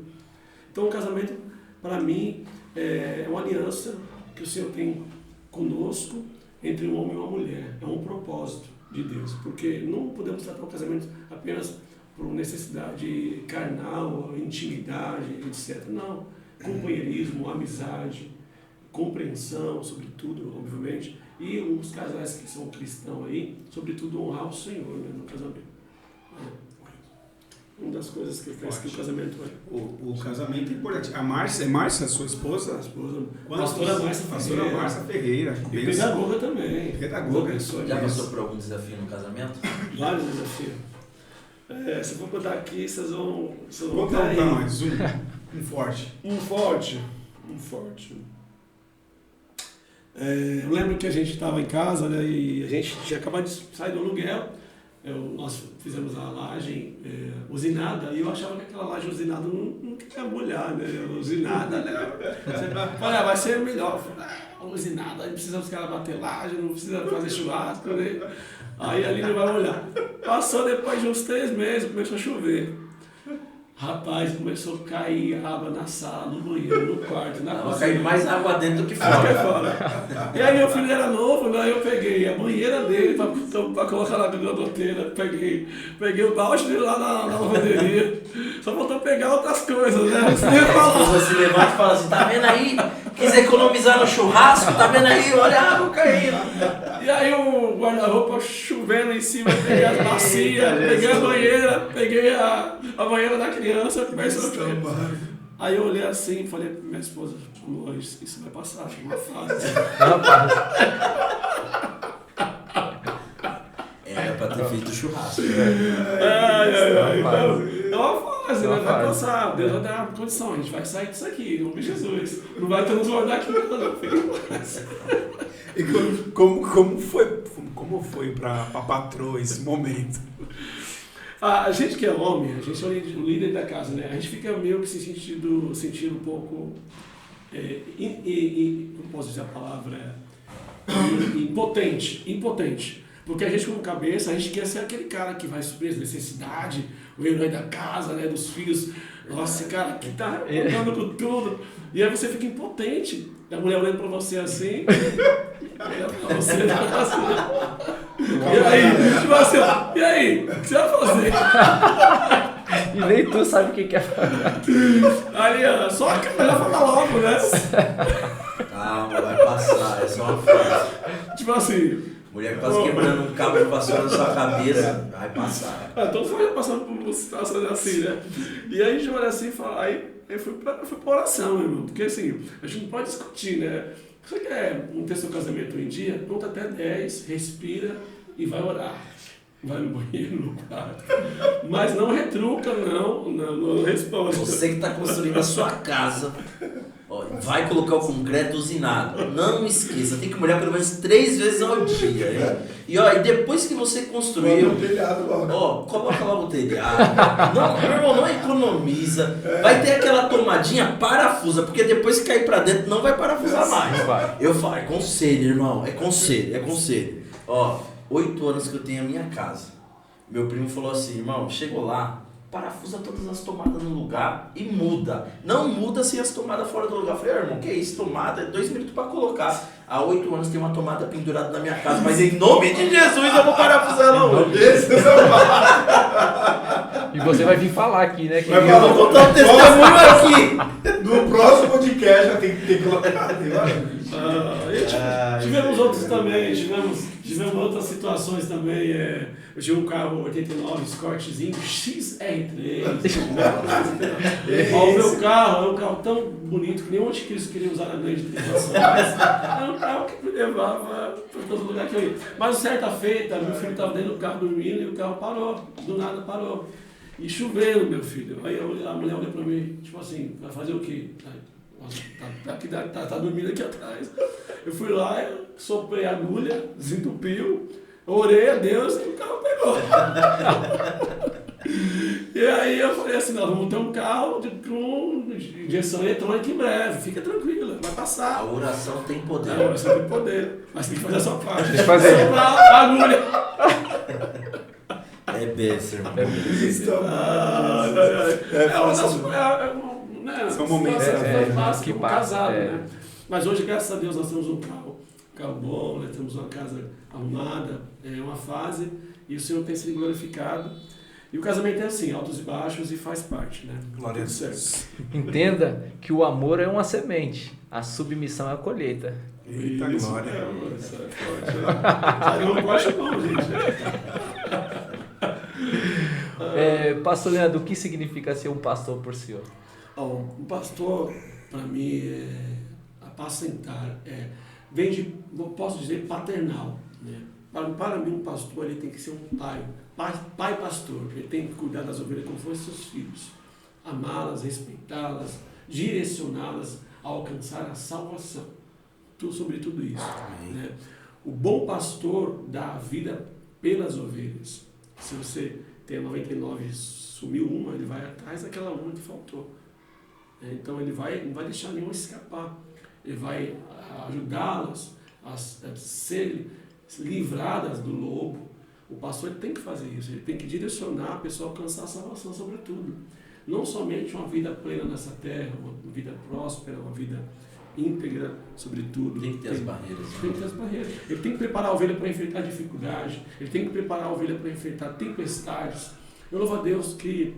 Então o casamento, para mim, é uma aliança que o Senhor tem conosco, entre um homem e uma mulher. É um propósito de Deus, porque não podemos tratar o casamento apenas por necessidade carnal, intimidade, etc. Não. Companheirismo, amizade, compreensão, sobretudo, obviamente. E os casais que são cristãos aí, sobretudo honrar o Senhor, né, no casamento. Uma das coisas que eu penso que o casamento é. O casamento é importante. A Márcia, sua esposa? A esposa. Pastora Márcia Ferreira. E pedagoga também. Pedagoga. Já passou por algum desafio no casamento? Vários desafios. Se eu for contar aqui, vocês vão contar para nós. Um forte. Um forte. Eu lembro que a gente estava em casa, né, e a gente tinha acabado de sair do aluguel. Nós fizemos a laje usinada e eu achava que aquela laje usinada não queria molhar, né? Usinada, né? Falei, vai ser melhor. Usinada, aí precisa os caras bater laje, não precisa fazer churrasco, né? Aí ali não vai molhar. Passou depois de uns 3 meses, começou a chover. Rapaz, começou a cair água na sala, no banheiro, no quarto, na cozinha. Cair mais água dentro do que fora. E aí meu filho era novo, né? Eu peguei a banheira dele pra colocar na biblioteca, peguei o balde dele lá na lavanderia. Só faltou pegar outras coisas, né? Você levanta e fala assim, tá vendo aí? Quis economizar no churrasco, tá vendo aí? Olha a água caindo. E aí o guarda-roupa chovendo em cima, peguei as bacias, peguei a banheira, peguei a banheira da criança, começou a chover. Aí eu olhei assim e falei pra minha esposa, amor, isso vai passar, é uma fase. Era pra ter feito churrasco. É uma fase, né? Vai passar, Deus vai dar condição, a gente vai sair disso aqui, em nome de Jesus. Não vai transbordar aqui, não, fica em paz. E como foi para a patroa esse momento? A gente que é homem, a gente é o líder da casa, né? A gente fica meio que se sentindo um pouco, não posso dizer a palavra, impotente. Porque a gente como cabeça, a gente quer ser aquele cara que vai suprir as necessidades, o herói da casa, né, dos filhos. Nossa, esse cara aqui tá arrebentando com tudo. E aí você fica impotente. A mulher olhando pra você assim. E aí? Tipo assim, e aí? O que você vai fazer? E nem tu sabe o que é falar. Ali, ó, só que melhor falar logo, né? Calma, vai passar, é só uma frase. Tipo assim... Mulher quase quebrando um cabo de vassoura na sua cabeça, vai passar. Todos nós já passamos por situações assim, né? E aí a gente olha assim e fala, aí fui pra oração, meu irmão. Porque assim, a gente não pode discutir, né? Você quer não ter seu casamento em dia? Conta até 10, respira e vai orar. Vai no banheiro, no quarto. Mas não retruca, não responde. Você que está construindo a sua casa, ó, vai colocar o concreto usinado. Não esqueça, tem que molhar pelo menos 3 vezes ao dia. Hein? E ó, e depois que você construiu, ó, coloca logo o telhado. Não, meu irmão, não economiza. Vai ter aquela tomadinha, parafusa, porque depois que cair pra dentro não vai parafusar mais. Eu falo, é conselho, irmão, é conselho. Ó, 8 anos que eu tenho a minha casa. Meu primo falou assim, irmão, chegou lá, parafusa todas as tomadas no lugar e muda. Não muda sem as tomadas fora do lugar. Eu falei, irmão, que isso? Tomada é 2 minutos pra colocar. Há 8 anos tem uma tomada pendurada na minha casa, mas em nome de Jesus eu vou parafusar ela hoje. E você vai vir falar aqui, né? Vai Que falar, Eu vou contar um testemunho aqui. No próximo podcast já tem que ter colocado. Tivemos outros também, tivemos outras situações também. Eu tinha um carro 89 Escortezinho XR3. Ó, o meu carro é um carro tão bonito que nem o anticristo queria usar na grande tribulação. Mas era um carro que me levava para todo lugar que eu ia. Mas certa feita, meu filho estava dentro do carro dormindo e o carro parou. Do nada parou. E chovendo, meu filho. Aí a mulher olhou para mim, tipo assim, vai fazer o quê? Tá dormindo aqui atrás. Eu fui lá, soprei a agulha, desentupiu, orei a Deus e o carro pegou. E aí eu falei assim, nós vamos ter um carro com injeção eletrônica em breve, fica tranquila, vai passar. A oração tem poder. A oração tem poder, mas tem que fazer a sua parte. Tem que fazer. Soprar a agulha. É bênção, irmão. São momentos que como passa, casado, é. né? Mas hoje, graças a Deus, nós temos um carro bom, nós temos uma casa arrumada, uma fase, e o Senhor tem sido glorificado. E o casamento é assim, altos e baixos, e faz parte, né? Glória a Tudo Deus. certo. Entenda que o amor é uma semente, a submissão é a colheita. Eita Isso glória. mesmo, isso é forte, né? Não gosta não, gente. Pastor Leandro, o que significa ser um pastor por senhor? O pastor, para mim, apacentar, vem de, posso dizer, paternal. Né? Para mim, um pastor ele tem que ser um pai pastor. Ele tem que cuidar das ovelhas como fossem seus filhos. Amá-las, respeitá-las, direcioná-las a alcançar a salvação. Sobre tudo isso. Né? O bom pastor dá a vida pelas ovelhas. Se você tem 99 e sumiu uma, ele vai atrás daquela uma que faltou. Então ele não vai deixar nenhuma escapar. Ele vai ajudá-las a serem livradas do lobo. O pastor ele tem que fazer isso, ele tem que direcionar a pessoa a alcançar a salvação sobretudo. Não somente uma vida plena nessa terra, uma vida próspera, uma vida íntegra, sobretudo. Tem que ter as barreiras. Tem que ter as barreiras. Ele tem que preparar a ovelha para enfrentar dificuldade, ele tem que preparar a ovelha para enfrentar tempestades. Eu louvo a Deus que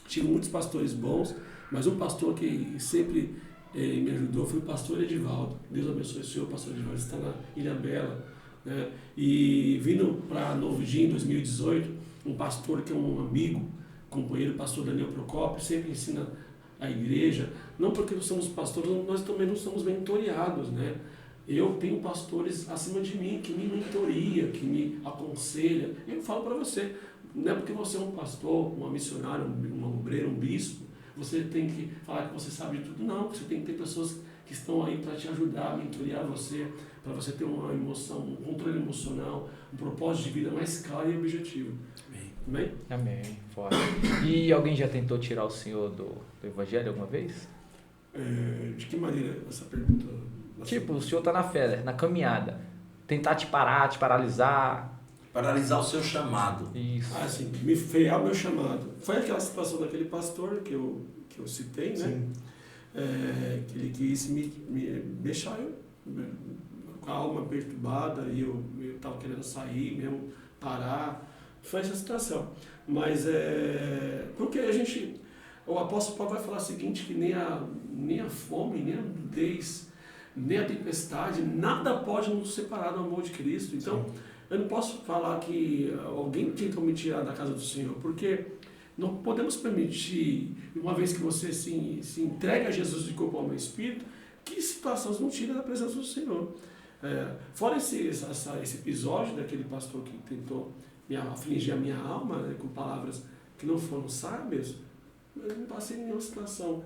tive muitos pastores bons, mas um pastor que sempre me ajudou foi o pastor Edivaldo. Deus abençoe o senhor, pastor Edivaldo, está na Ilha Bela. Né? E vindo para Novo Dia, em 2018, um pastor que é um amigo, companheiro, pastor Daniel Procópio, sempre ensina a igreja, não porque nós somos pastores, nós também não somos mentoreados, né? Eu tenho pastores acima de mim, que me mentoria, que me aconselha. Eu falo para você, não é porque você é um pastor, uma missionária, um obreiro, um bispo, você tem que falar que você sabe de tudo. Não, você tem que ter pessoas que estão aí para te ajudar, a mentorear você, para você ter uma emoção, um controle emocional, um propósito de vida mais claro e objetivo. Amém? Amém. Forte. E alguém já tentou tirar o senhor do evangelho alguma vez? De que maneira essa pergunta? Tipo, o senhor está na fé, na caminhada. Tentar te parar, te paralisar. Paralisar o seu chamado. Isso. Assim, me frear o meu chamado. Foi aquela situação daquele pastor que eu citei, né? Que ele quis me deixar com a alma perturbada e eu estava querendo sair mesmo, parar. foi essa situação. Mas porque o apóstolo Paulo vai falar o seguinte, que nem a fome, nem a nudez, nem a tempestade, nada pode nos separar do amor de Cristo. Então, eu não posso falar que alguém tentou me tirar da casa do Senhor, porque não podemos permitir, uma vez que você se entrega a Jesus de corpo, alma e espírito, que situações não tira da presença do Senhor. Fora esse episódio daquele pastor que tentou afligir a minha alma, né, com palavras que não foram sábias, eu não passei nenhuma situação,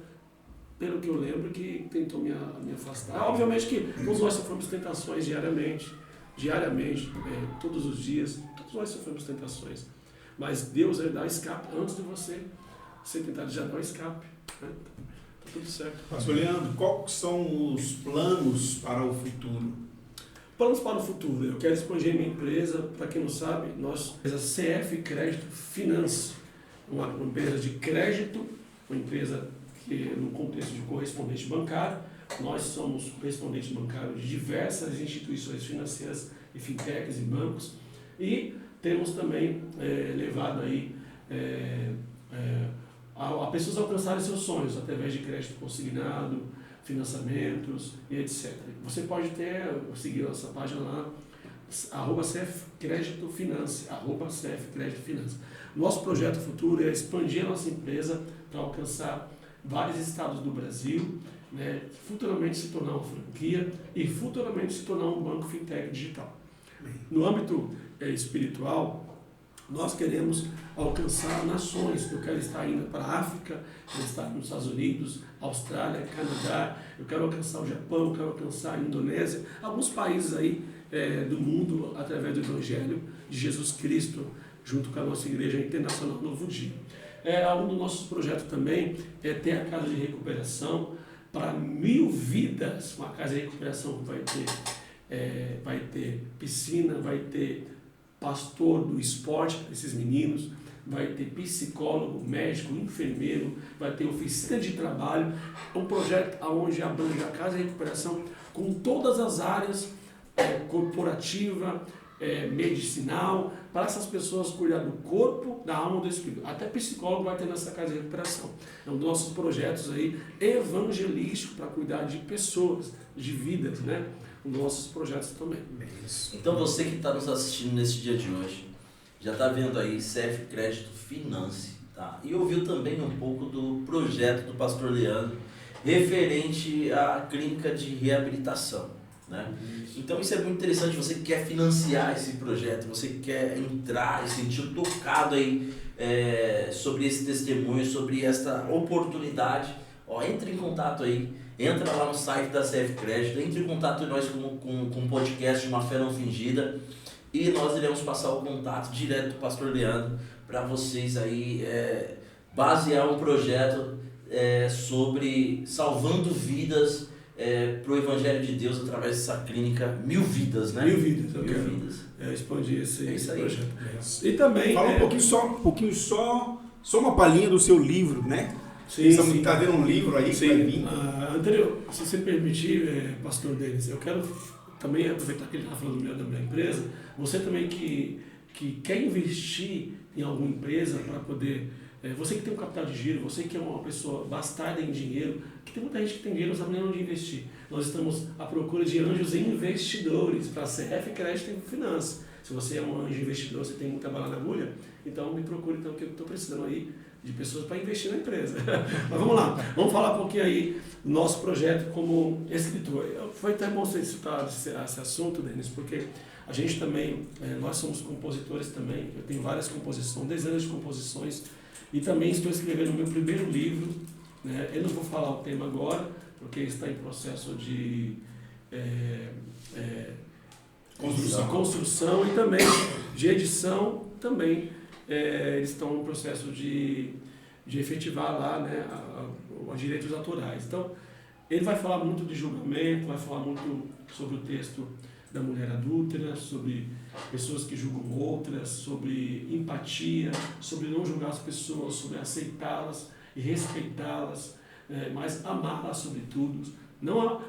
pelo que eu lembro, que tentou me afastar. Obviamente que todos nós sofremos tentações diariamente, todos os dias, todos nós sofremos tentações. Mas Deus dá escape antes de você ser tentado, já dá o escape. Né? Tá tudo certo. Pastor Leandro, quais são os planos para o futuro? Planos para o futuro. Eu quero expandir minha empresa. Para quem não sabe, nós, a CF Crédito Finance, uma empresa de crédito, uma empresa que no contexto de correspondente bancário, nós somos correspondente bancário de diversas instituições financeiras e fintechs e bancos, e temos também levado aí a pessoas alcançarem seus sonhos através de crédito consignado, financiamentos e etc. Você pode seguir nossa página lá, @CF Crédito Finance, @CF Crédito Finance. Nosso projeto futuro é expandir a nossa empresa para alcançar vários estados do Brasil, né, futuramente se tornar uma franquia e futuramente se tornar um banco fintech digital. No âmbito espiritual, nós queremos alcançar nações. Eu quero estar indo para a África, eu quero estar nos Estados Unidos, Austrália, Canadá, eu quero alcançar o Japão, eu quero alcançar a Indonésia, alguns países aí do mundo através do Evangelho de Jesus Cristo, junto com a nossa Igreja Internacional Novo Dia. Um dos nossos projetos também é ter a casa de recuperação para 1000 vidas. Uma casa de recuperação vai ter piscina, vai ter pastor do esporte para esses meninos, vai ter psicólogo, médico, enfermeiro, vai ter oficina de trabalho. É um projeto onde abrange a casa de recuperação com todas as áreas, corporativa, medicinal, para essas pessoas cuidar do corpo, da alma e do espírito. Até psicólogo vai ter nessa casa de recuperação. É um dos nossos projetos aí evangelísticos para cuidar de pessoas, de vidas, né? Um dos nossos projetos também. Então você que está nos assistindo nesse dia de hoje, já está vendo aí CF Crédito Finance, tá? E ouviu também um pouco do projeto do pastor Leandro referente à clínica de reabilitação, né? Então isso é muito interessante. Você que quer financiar esse projeto, você que quer entrar e sentir tocado aí sobre esse testemunho, sobre essa oportunidade, entre em contato aí, entra lá no site da CF Crédito, entre em contato com nós com o podcast Uma Fé Não Fingida, e nós iremos passar o contato direto do pastor Leandro para vocês aí basear um projeto sobre salvando vidas para o Evangelho de Deus através dessa clínica 1000 vidas, né? 1000 vidas, eu 1000 quero vidas. Expandir esse aí. projeto. E também... Fala um pouquinho só uma palhinha do seu livro, né? Sim. Está vendo um livro aí que vai vir? Anterior, se você permitir, pastor Denis, eu quero também aproveitar que ele está falando da minha empresa, você também que quer investir em alguma empresa para poder... você que tem um capital de giro, você que é uma pessoa bastarda em dinheiro, que tem muita gente que tem dinheiro, não sabe nem onde investir. Nós estamos à procura de anjos investidores para a CF Crédito e Finanças. Se você é um anjo investidor, você tem muita bala na agulha, então me procure, então, que eu estou precisando aí de pessoas para investir na empresa. Mas vamos lá, vamos falar um pouquinho aí do nosso projeto como escritor. Foi até bom você citar esse assunto, Denis, porque a gente também, nós somos compositores também, eu tenho várias composições, dezenas de composições, e também estou escrevendo o meu primeiro livro, né? Eu não vou falar o tema agora, porque está em processo de construção e também de edição, também eles estão no processo de efetivar lá, né, os direitos autorais. Então, ele vai falar muito de julgamento, vai falar muito sobre o texto da mulher adúltera, sobre pessoas que julgam outras, sobre empatia, sobre não julgar as pessoas, sobre aceitá-las e respeitá-las, mas amá-las sobretudo, Não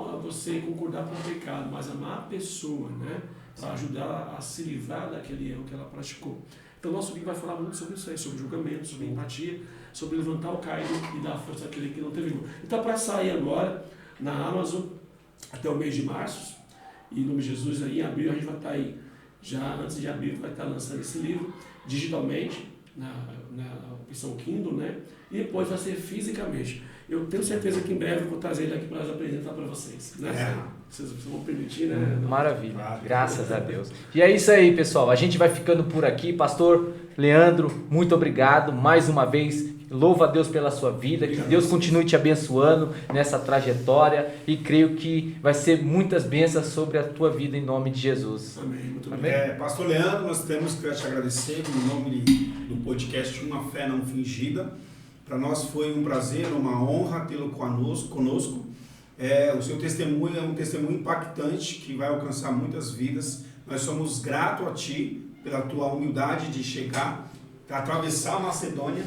a você concordar com o pecado, mas amar a pessoa, né? Para ajudar a se livrar daquele erro que ela praticou. Então, nosso vídeo vai falar muito sobre isso aí, sobre julgamento, sobre empatia, sobre levantar o caído e dar força àquele que não teve irmão. Então, para sair agora na Amazon até o mês de março, e em nome de Jesus, aí, em abril, a gente vai estar aí, já antes de abril, vai estar lançando esse livro digitalmente, na opção Kindle, né? E depois vai ser fisicamente. Eu tenho certeza que em breve eu vou trazer ele aqui para apresentar para vocês. Né? Vocês vão permitir, né? Maravilha, graças a Deus. E é isso aí, pessoal. A gente vai ficando por aqui. Pastor Leandro, muito obrigado mais uma vez. Louva a Deus pela sua vida, que Deus continue te abençoando nessa trajetória e creio que vai ser muitas bênçãos sobre a tua vida em nome de Jesus. Amém. Muito obrigado. Pastor Leandro, nós temos que te agradecer em nome do podcast Uma Fé Não Fingida. Para nós foi um prazer, uma honra tê-lo conosco. O seu testemunho é um testemunho impactante que vai alcançar muitas vidas. Nós somos gratos a Ti pela Tua humildade de chegar, atravessar a Macedônia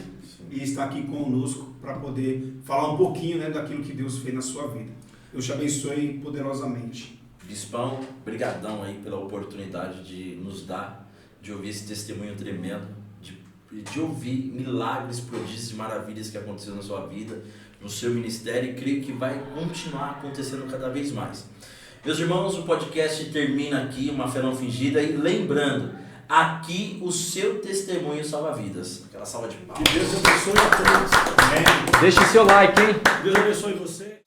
e estar aqui conosco para poder falar um pouquinho, né, daquilo que Deus fez na sua vida. Deus te abençoe poderosamente. Bispão, brigadão aí pela oportunidade de nos dar, de ouvir esse testemunho tremendo, de ouvir milagres, prodígios e maravilhas que aconteceram na sua vida, no seu ministério, e creio que vai continuar acontecendo cada vez mais. Meus irmãos, o podcast termina aqui, Uma Fé Não Fingida, e lembrando, aqui o seu testemunho salva vidas. Aquela salva de palmas. Que Deus abençoe a todos. Deixe seu like, hein? Deus abençoe você.